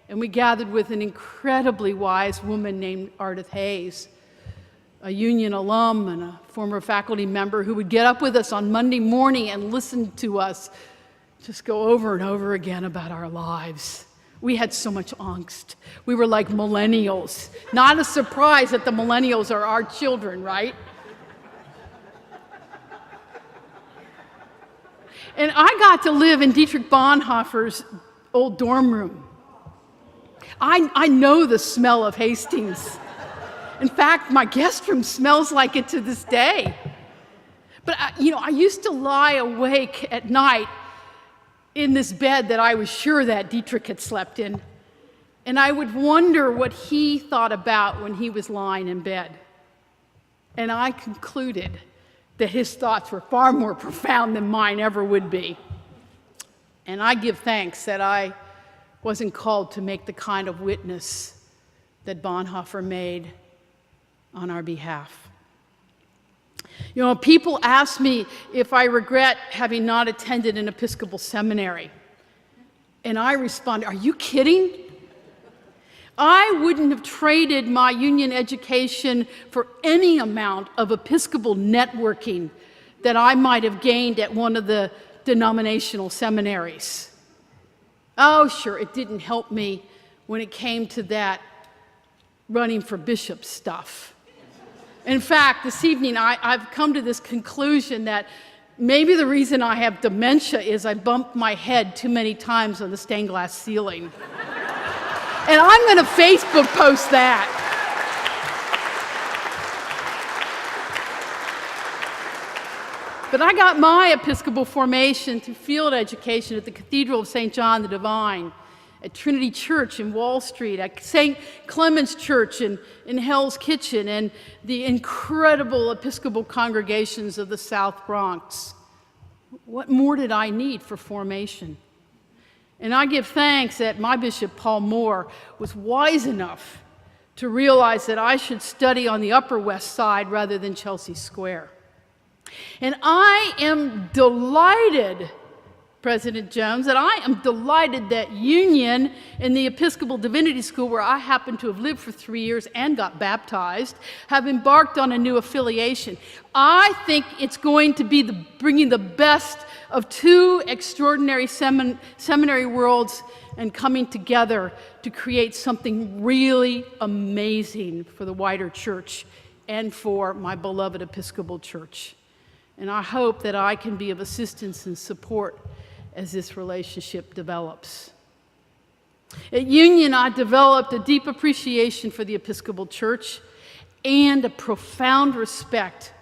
And we gathered with an incredibly wise woman named Ardith Hayes, a Union alum and a former faculty member who would get up with us on Monday morning and listen to us just go over and over again about our lives. We had so much angst. We were like millennials. Not a surprise that the millennials are our children, right? And I got to live in Dietrich Bonhoeffer's old dorm room. I know the smell of Hastings. In fact, my guest room smells like it to this day. But I used to lie awake at night in this bed that I was sure that Dietrich had slept in, and I would wonder what he thought about when he was lying in bed. And I concluded that his thoughts were far more profound than mine ever would be. And I give thanks that I wasn't called to make the kind of witness that Bonhoeffer made on our behalf. You know, people ask me if I regret having not attended an Episcopal seminary. And I respond, are you kidding? I wouldn't have traded my Union education for any amount of Episcopal networking that I might have gained at one of the denominational seminaries. Oh, sure, it didn't help me when it came to that running for bishop stuff. In fact, this evening I've come to this conclusion that maybe the reason I have dementia is I bumped my head too many times on the stained glass ceiling. And I'm going to Facebook post that. But I got my Episcopal formation through field education at the Cathedral of St. John the Divine, at Trinity Church in Wall Street, at St. Clement's Church in Hell's Kitchen, and the incredible Episcopal congregations of the South Bronx. What more did I need for formation? And I give thanks that my Bishop, Paul Moore, was wise enough to realize that I should study on the Upper West Side rather than Chelsea Square. And I am delighted, President Jones, that I am delighted that Union and the Episcopal Divinity School, where I happen to have lived for 3 years and got baptized, have embarked on a new affiliation. I think it's going to be bringing the best of two extraordinary seminary worlds and coming together to create something really amazing for the wider church and for my beloved Episcopal Church. And I hope that I can be of assistance and support as this relationship develops. At Union, I developed a deep appreciation for the Episcopal Church and a profound respect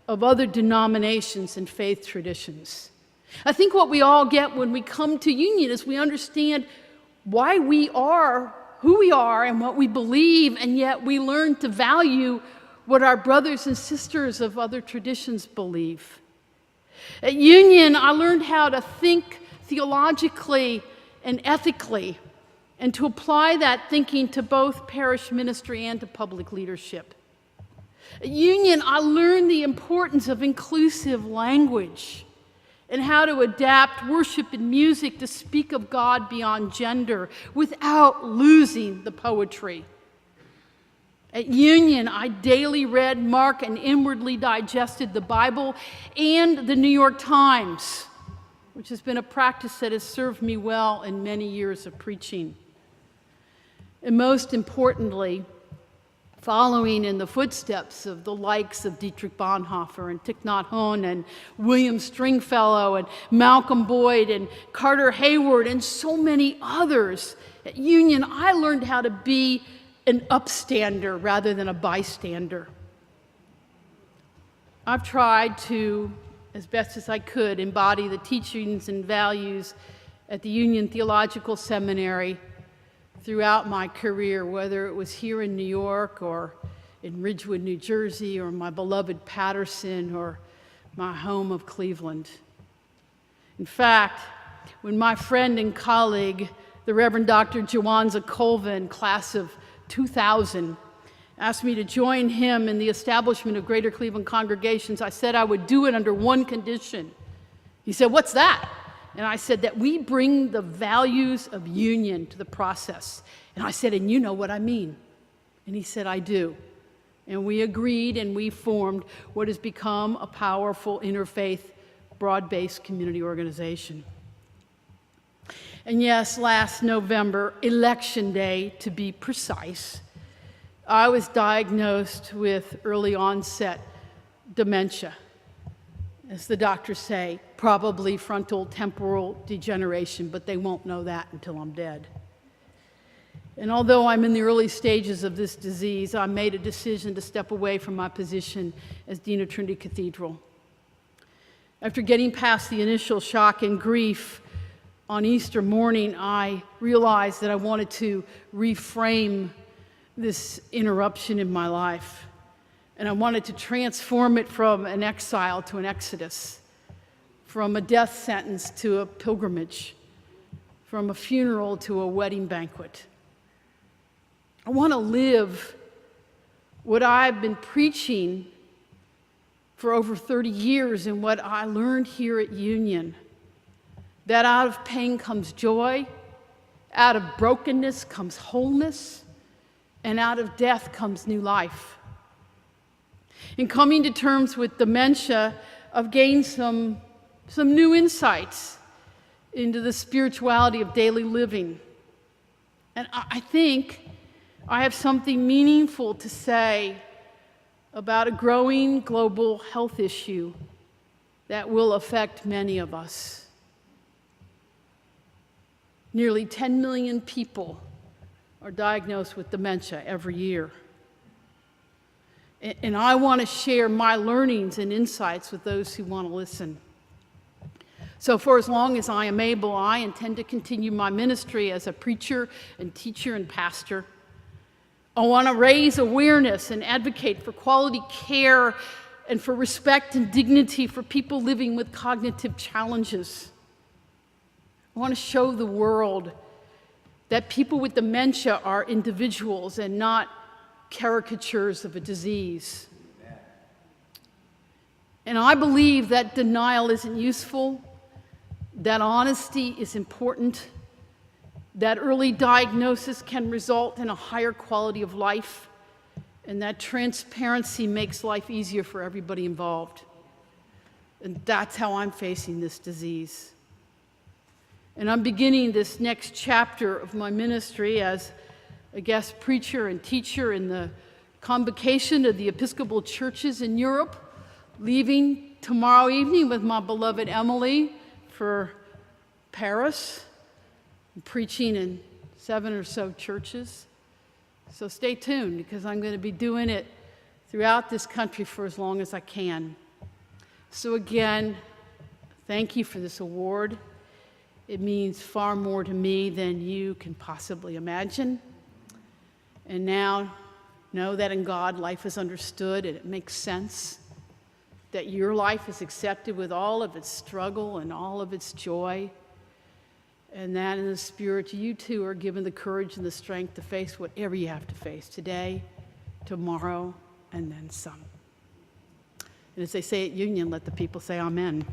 of other denominations and faith traditions. I think what we all get when we come to Union is we understand why we are who we are and what we believe, and yet we learn to value what our brothers and sisters of other traditions believe. At Union, I learned how to think theologically and ethically, and to apply that thinking to both parish ministry and to public leadership. At Union, I learned the importance of inclusive language and how to adapt worship and music to speak of God beyond gender without losing the poetry. At Union, I daily read, marked, and inwardly digested the Bible and the New York Times, which has been a practice that has served me well in many years of preaching. And most importantly, following in the footsteps of the likes of Dietrich Bonhoeffer and Thich Nhat Hanh and William Stringfellow and Malcolm Boyd and Carter Hayward and so many others, at Union, I learned how to be an upstander rather than a bystander. I've tried to, as best as I could, embody the teachings and values at the Union Theological Seminary throughout my career, whether it was here in New York or in Ridgewood, New Jersey, or my beloved Patterson, or my home of Cleveland. In fact, when my friend and colleague, the Reverend Dr. Jawanza Colvin, class of 2000, asked me to join him in the establishment of Greater Cleveland congregations, I said I would do it under one condition. He said, "What's that?" And I said that we bring the values of union to the process. And I said, "And you know what I mean?" And he said, "I do." And we agreed, and we formed what has become a powerful interfaith, broad-based community organization. And yes, last November, Election Day to be precise, I was diagnosed with early onset dementia. As the doctors say, probably frontal temporal degeneration, but they won't know that until I'm dead. And although I'm in the early stages of this disease, I made a decision to step away from my position as Dean of Trinity Cathedral. After getting past the initial shock and grief, on Easter morning, I realized that I wanted to reframe this interruption in my life. And I wanted to transform it from an exile to an exodus, from a death sentence to a pilgrimage, from a funeral to a wedding banquet. I want to live what I've been preaching for over 30 years and what I learned here at Union, that out of pain comes joy, out of brokenness comes wholeness, and out of death comes new life. In coming to terms with dementia, I've gained some some new insights into the spirituality of daily living. And I think I have something meaningful to say about a growing global health issue that will affect many of us. Nearly 10 million people are diagnosed with dementia every year. And I want to share my learnings and insights with those who want to listen. So for as long as I am able, I intend to continue my ministry as a preacher and teacher and pastor. I want to raise awareness and advocate for quality care and for respect and dignity for people living with cognitive challenges. I want to show the world that people with dementia are individuals and not caricatures of a disease. And I believe that denial isn't useful, that honesty is important, that early diagnosis can result in a higher quality of life, and that transparency makes life easier for everybody involved. And that's how I'm facing this disease. And I'm beginning this next chapter of my ministry as a guest preacher and teacher in the convocation of the Episcopal churches in Europe, leaving tomorrow evening with my beloved Emily for Paris, preaching in 7 or so churches. So stay tuned, because I'm going to be doing it throughout this country for as long as I can. So again, thank you for this award. It means far more to me than you can possibly imagine. And now, know that in God, life is understood and it makes sense, that your life is accepted with all of its struggle and all of its joy, and that in the Spirit, you too are given the courage and the strength to face whatever you have to face today, tomorrow, and then some. And as they say at Union, let the people say amen.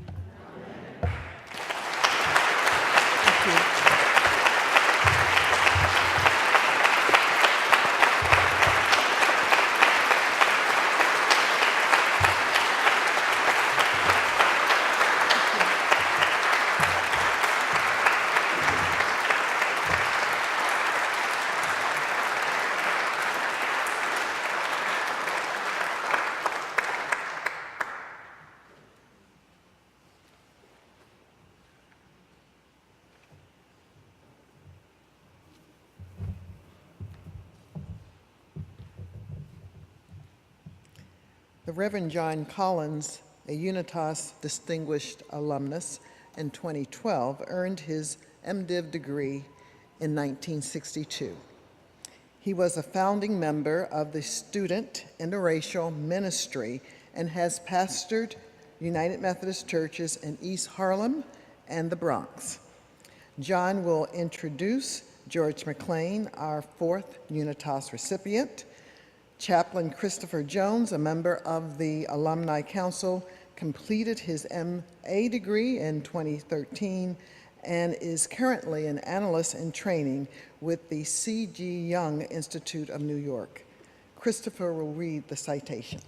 Thank you. The Reverend John Collins, a Unitas Distinguished Alumnus in 2012, earned his MDiv degree in 1962. He was a founding member of the Student Interracial Ministry and has pastored United Methodist churches in East Harlem and the Bronx. John will introduce George McClain, our 4th Unitas recipient. Chaplain Christopher Jones, a member of the Alumni Council, completed his MA degree in 2013 and is currently an analyst in training with the C.G. Jung Institute of New York. Christopher will read the citation.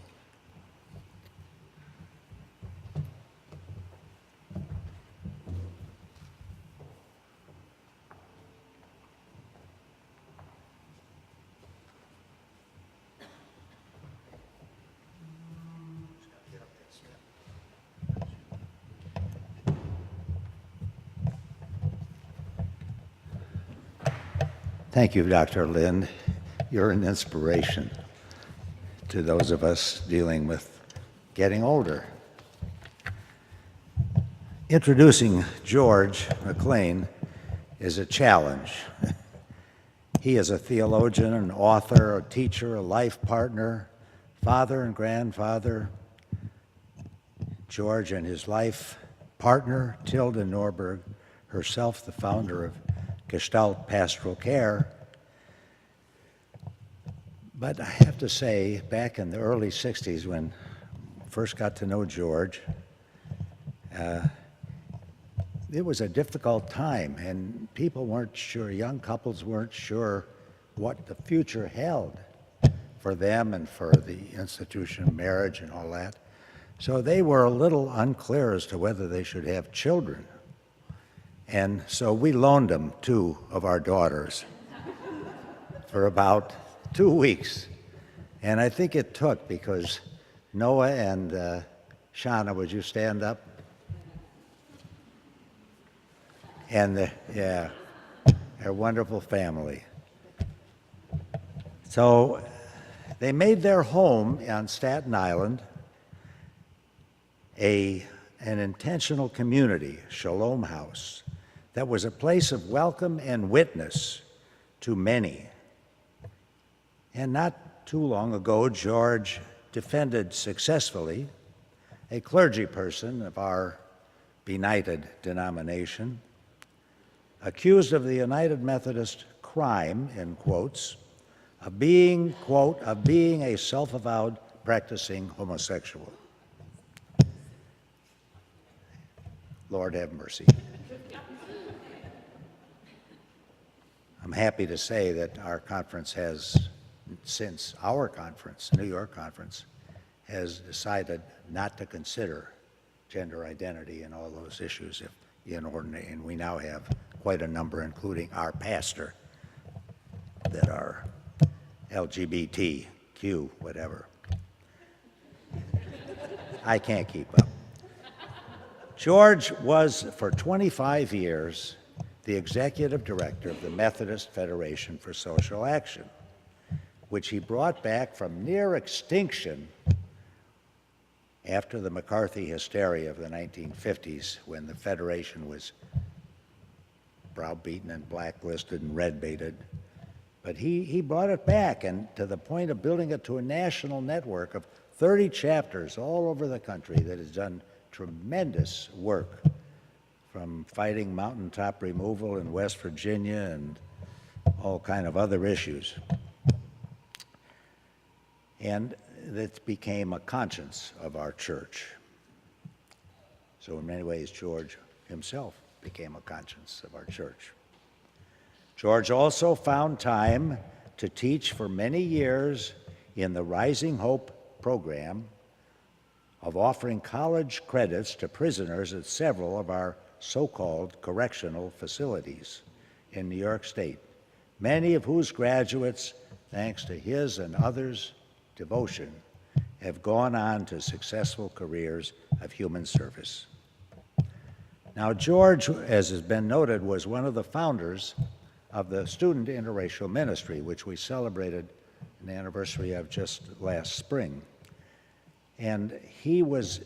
Thank you, Dr. Lind. You're an inspiration to those of us dealing with getting older. Introducing George McClain is a challenge. He is a theologian, an author, a teacher, a life partner, father and grandfather. George and his life partner, Tilda Norberg, herself the founder of Gestalt Pastoral Care. But I have to say, back in the early 60s when I first got to know George, it was a difficult time, and people weren't sure, young couples weren't sure what the future held for them and for the institution of marriage and all that. So they were a little unclear as to whether they should have children. And so we loaned them 2 of our daughters for about 2 weeks. And I think it took, because Noah and Shauna, would you stand up? And they're a wonderful family. So they made their home on Staten Island an intentional community, Shalom House, that was a place of welcome and witness to many. And not too long ago, George defended successfully a clergy person of our benighted denomination, accused of the United Methodist crime, in quotes, of being, quote, of being a self-avowed practicing homosexual. Lord have mercy. I'm happy to say that our conference has, since our conference, New York conference, has decided not to consider gender identity and all those issues and we now have quite a number, including our pastor, that are LGBTQ, whatever. I can't keep up. George was, for 25 years, the executive director of the Methodist Federation for Social Action, which he brought back from near extinction after the McCarthy hysteria of the 1950s, when the Federation was browbeaten and blacklisted and red-baited. But he brought it back, and to the point of building it to a national network of 30 chapters all over the country that has done tremendous work, from fighting mountaintop removal in West Virginia and all kind of other issues. And it became a conscience of our church. So in many ways, George himself became a conscience of our church. George also found time to teach for many years in the Rising Hope program of offering college credits to prisoners at several of our so-called correctional facilities in New York State, many of whose graduates, thanks to his and others' devotion, have gone on to successful careers of human service. Now, George, as has been noted, was one of the founders of the Student Interracial Ministry, which we celebrated an anniversary of just last spring. And he was,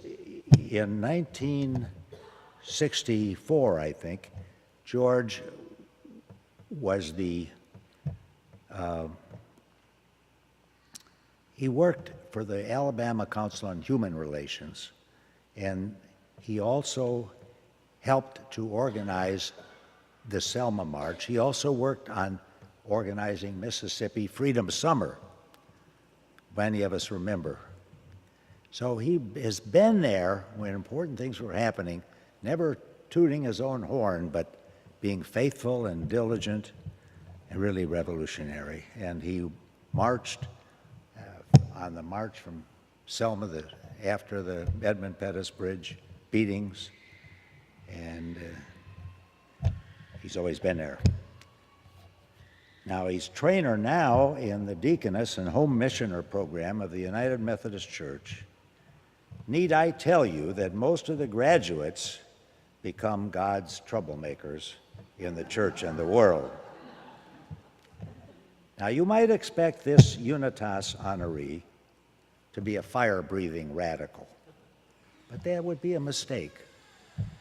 in 1964, I think, George was he worked for the Alabama Council on Human Relations, and he also helped to organize the Selma March. He also worked on organizing Mississippi Freedom Summer, many of us remember. So he has been there when important things were happening, never tooting his own horn, but being faithful and diligent and really revolutionary. And he marched on the march from Selma after the Edmund Pettus Bridge beatings, and he's always been there. Now, he's trainer now in the Deaconess and Home Missioner program of the United Methodist Church. Need I tell you that most of the graduates become God's troublemakers in the church and the world? Now, you might expect this Unitas honoree to be a fire-breathing radical, but that would be a mistake.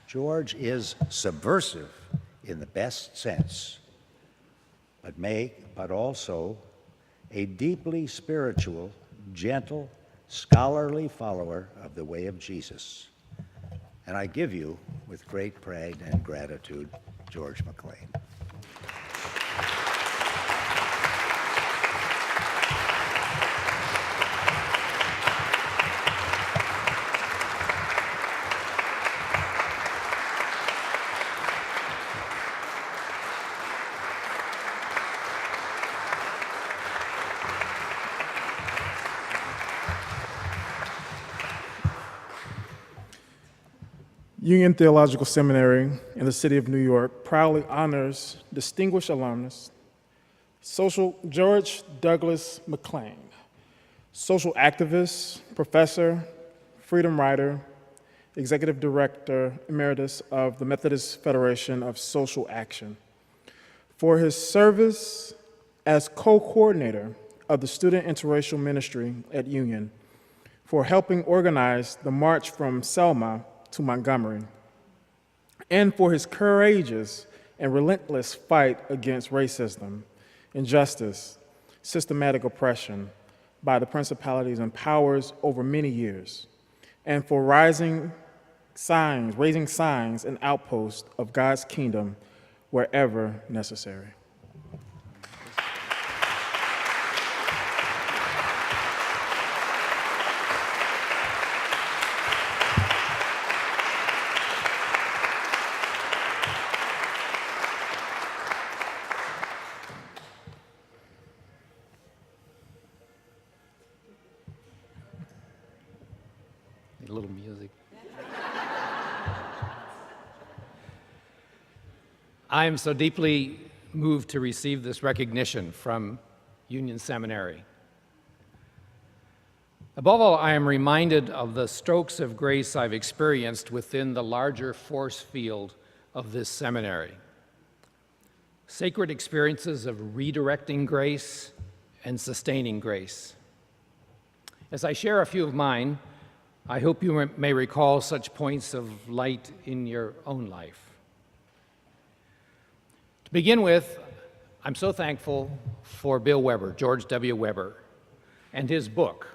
George is subversive in the best sense, but also a deeply spiritual, gentle, scholarly follower of the way of Jesus. And I give you, with great pride and gratitude, George McClain. Union Theological Seminary in the city of New York proudly honors distinguished alumnus, George Douglas McClain, social activist, professor, freedom rider, executive director emeritus of the Methodist Federation of Social Action, for his service as co-coordinator of the Student Interracial Ministry at Union, for helping organize the march from Selma to Montgomery, and for his courageous and relentless fight against racism, injustice, systematic oppression by the principalities and powers over many years, and for raising signs and outposts of God's kingdom wherever necessary. Need a little music. I am so deeply moved to receive this recognition from Union Seminary. Above all, I am reminded of the strokes of grace I've experienced within the larger force field of this seminary. Sacred experiences of redirecting grace and sustaining grace. As I share a few of mine, I hope you may recall such points of light in your own life. To begin with, I'm so thankful for Bill Weber, George W. Weber, and his book,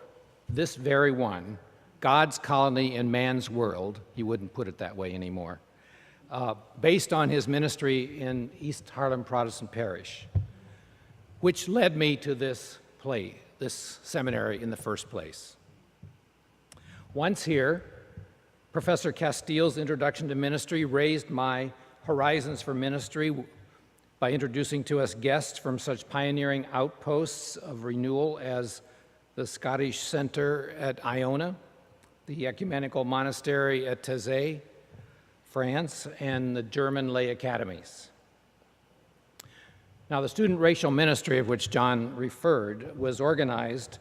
this very one, God's Colony in Man's World. He wouldn't put it that way anymore. Based on his ministry in East Harlem Protestant Parish, which led me to this seminary in the first place. Once here, Professor Castile's introduction to ministry raised my horizons for ministry by introducing to us guests from such pioneering outposts of renewal as the Scottish Center at Iona, the Ecumenical Monastery at Taizé, France, and the German lay academies. Now, the student racial ministry of which John referred was organized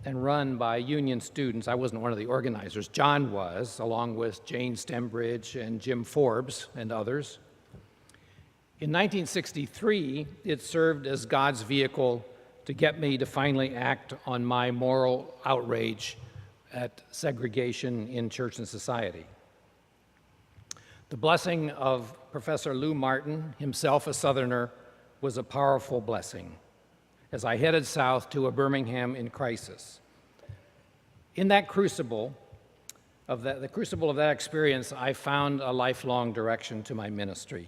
and run by Union students. I wasn't one of the organizers. John was, along with Jane Stembridge and Jim Forbes and others. In 1963, it served as God's vehicle to get me to finally act on my moral outrage at segregation in church and society. The blessing of Professor Lou Martin, himself a Southerner, was a powerful blessing as I headed south to a Birmingham in crisis. In that crucible of that experience, I found a lifelong direction to my ministry.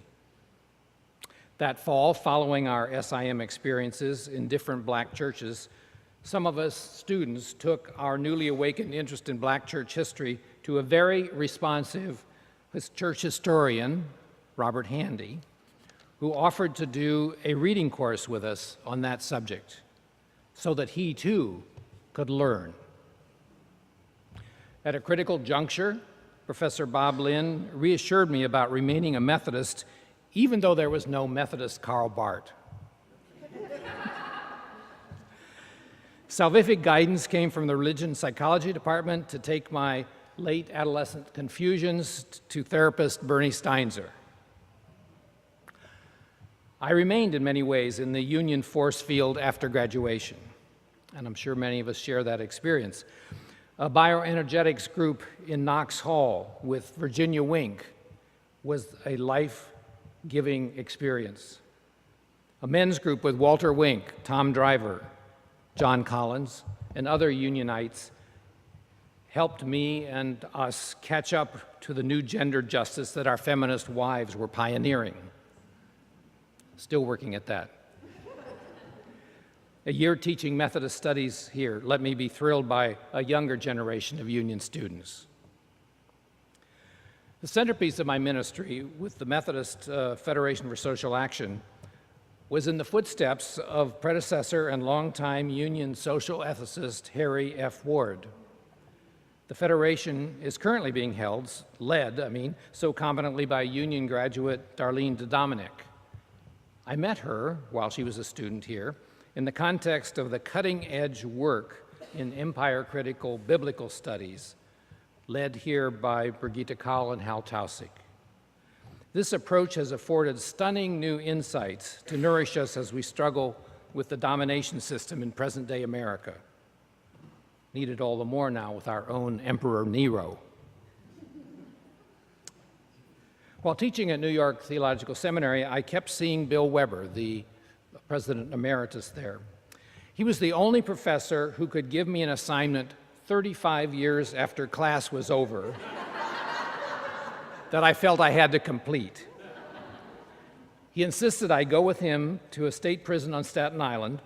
That fall, following our SIM experiences in different black churches, some of us students took our newly awakened interest in black church history to a very responsive church historian, Robert Handy, who offered to do a reading course with us on that subject so that he too could learn. At a critical juncture, Professor Bob Lynn reassured me about remaining a Methodist even though there was no Methodist Karl Barth. Salvific guidance came from the religion psychology department to take my late adolescent confusions to therapist Bernie Steinzer. I remained in many ways in the Union force field after graduation, and I'm sure many of us share that experience. A bioenergetics group in Knox Hall with Virginia Wink was a life-giving experience. A men's group with Walter Wink, Tom Driver, John Collins, and other Unionites helped me and us catch up to the new gender justice that our feminist wives were pioneering. Still working at that. A year teaching Methodist studies here let me be thrilled by a younger generation of Union students. The centerpiece of my ministry with the Methodist Federation for Social Action was in the footsteps of predecessor and longtime Union social ethicist Harry F. Ward. The Federation is currently being led so competently by Union graduate Darlene DeDominic. I met her while she was a student here in the context of the cutting-edge work in empire-critical biblical studies, led here by Brigitte Kahl and Hal Tausig. This approach has afforded stunning new insights to nourish us as we struggle with the domination system in present-day America. Needed all the more now with our own Emperor Nero. While teaching at New York Theological Seminary, I kept seeing Bill Weber, the president emeritus there. He was the only professor who could give me an assignment 35 years after class was over that I felt I had to complete. He insisted I go with him to a state prison on Staten Island,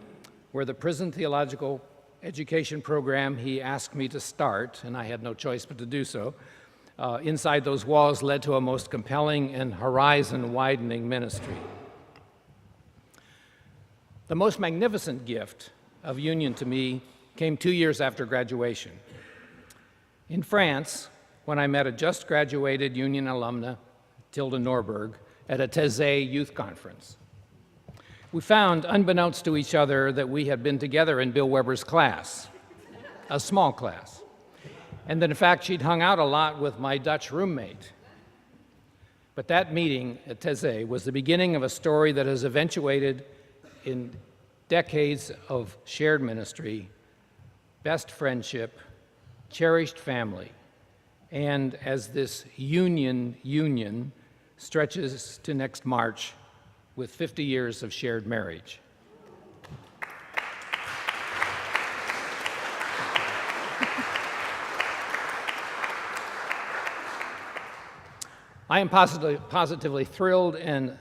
where the prison theological education program he asked me to start, and I had no choice but to do so, inside those walls led to a most compelling and horizon-widening ministry. The most magnificent gift of Union to me came 2 years after graduation. In France, when I met a just graduated Union alumna, Tilda Norberg, at a Taizé youth conference. We found, unbeknownst to each other, that we had been together in Bill Weber's class, a small class, and that in fact she'd hung out a lot with my Dutch roommate. But that meeting at Taizé was the beginning of a story that has eventuated in decades of shared ministry, best friendship, cherished family, and as this union stretches to next March with 50 years of shared marriage. I am positively thrilled and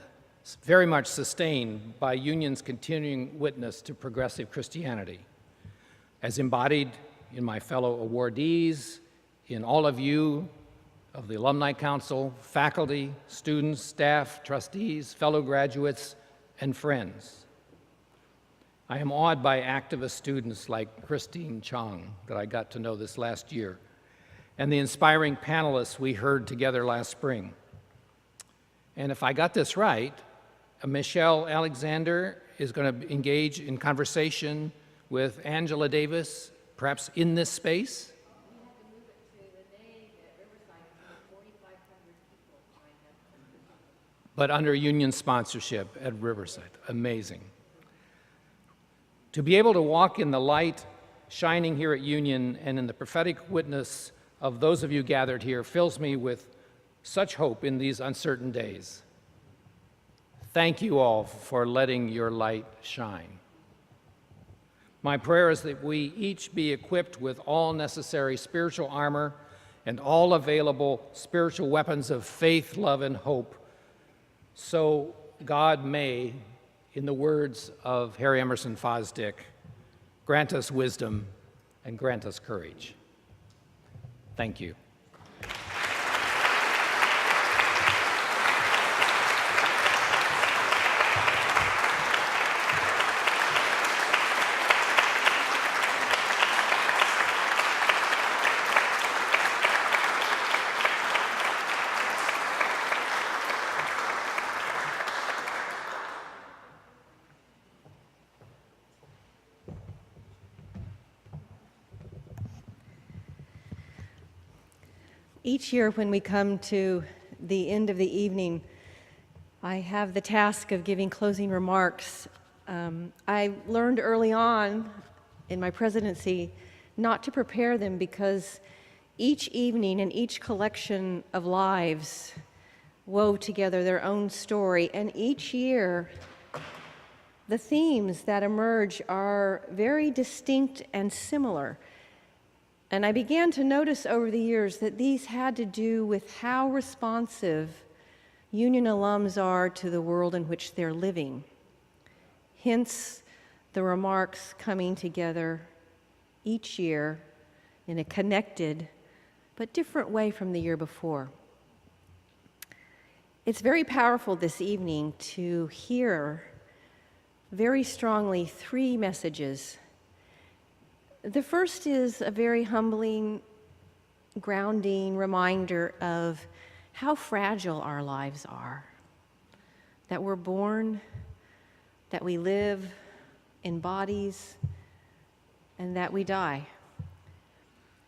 very much sustained by Union's continuing witness to progressive Christianity, as embodied in my fellow awardees, in all of you of the Alumni Council, faculty, students, staff, trustees, fellow graduates, and friends. I am awed by activist students like Christine Chong that I got to know this last year, and the inspiring panelists we heard together last spring. And if I got this right, Michelle Alexander is going to engage in conversation with Angela Davis, perhaps in this space. But under Union sponsorship at Riverside. Amazing. To be able to walk in the light shining here at Union and in the prophetic witness of those of you gathered here fills me with such hope in these uncertain days. Thank you all for letting your light shine. My prayer is that we each be equipped with all necessary spiritual armor and all available spiritual weapons of faith, love, and hope, so God may, in the words of Harry Emerson Fosdick, grant us wisdom and grant us courage. Thank you. Each year when we come to the end of the evening, I have the task of giving closing remarks. I learned early on in my presidency not to prepare them because each evening and each collection of lives wove together their own story, and each year the themes that emerge are very distinct and similar. And I began to notice over the years that these had to do with how responsive Union alums are to the world in which they're living. Hence, the remarks coming together each year in a connected but different way from the year before. It's very powerful this evening to hear very strongly three messages. The first is a very humbling grounding reminder of how fragile our lives are. That we're born, that we live in bodies, and that we die.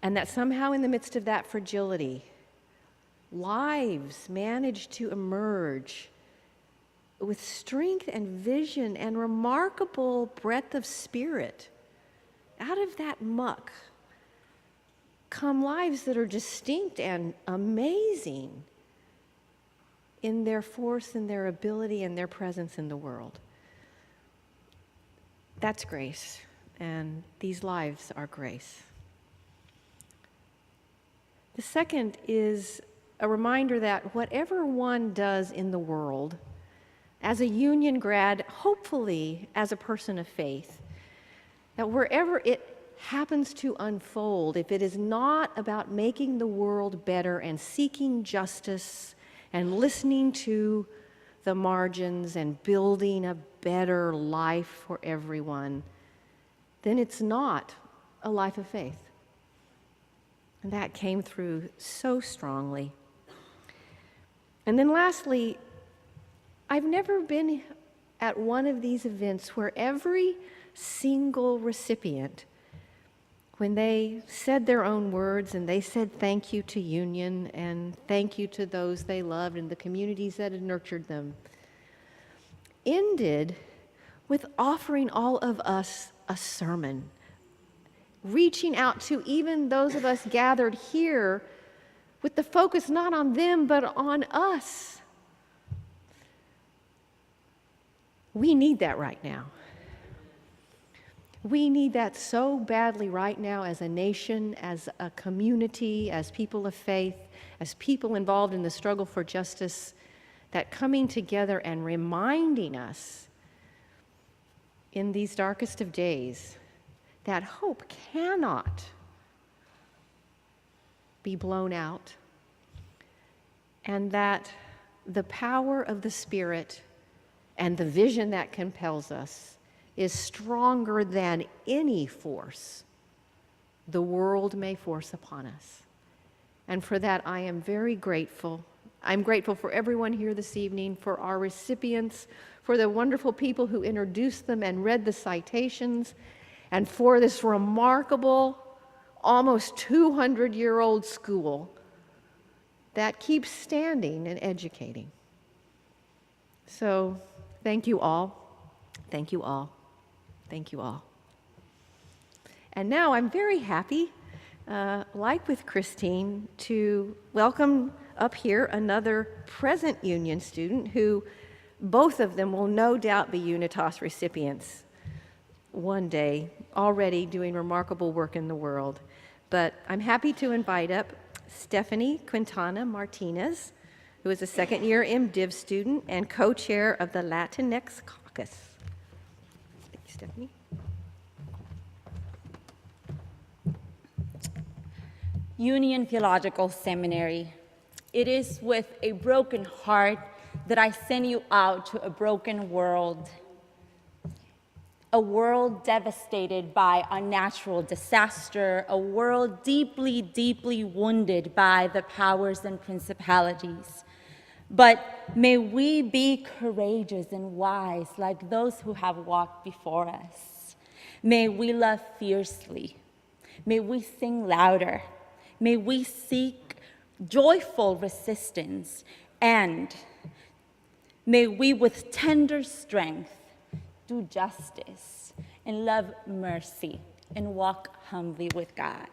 And that somehow in the midst of that fragility, lives manage to emerge with strength and vision and remarkable breadth of spirit. Out of that muck come lives that are distinct and amazing in their force and their ability and their presence in the world. That's grace, and these lives are grace. The second is a reminder that whatever one does in the world, as a Union grad, hopefully as a person of faith, that wherever it happens to unfold, if it is not about making the world better and seeking justice and listening to the margins and building a better life for everyone, then it's not a life of faith. And that came through so strongly. And then lastly, I've never been at one of these events where every single recipient, when they said their own words and they said thank you to Union and thank you to those they loved and the communities that had nurtured them, ended with offering all of us a sermon, reaching out to even those of us gathered here with the focus not on them but on us. We need that right now. We need that so badly right now as a nation, as a community, as people of faith, as people involved in the struggle for justice, that coming together and reminding us in these darkest of days that hope cannot be blown out, and that the power of the Spirit and the vision that compels us is stronger than any force the world may force upon us. And for that, I am very grateful. I'm grateful for everyone here this evening, for our recipients, for the wonderful people who introduced them and read the citations, and for this remarkable, almost 200-year-old school that keeps standing and educating. So, thank you all. Thank you all. Thank you all. And now I'm very happy, like with Christine, to welcome up here another present Union student who both of them will no doubt be Unitas recipients one day, already doing remarkable work in the world. But I'm happy to invite up Stephanie Quintana Martinez, who is a second-year MDiv student and co-chair of the Latinx Caucus. Thank you, Stephanie. Union Theological Seminary, it is with a broken heart that I send you out to a broken world. A world devastated by unnatural disaster, a world deeply, deeply wounded by the powers and principalities. But may we be courageous and wise like those who have walked before us. May we love fiercely. May we sing louder. May we seek joyful resistance. And may we with tender strength do justice and love mercy and walk humbly with God.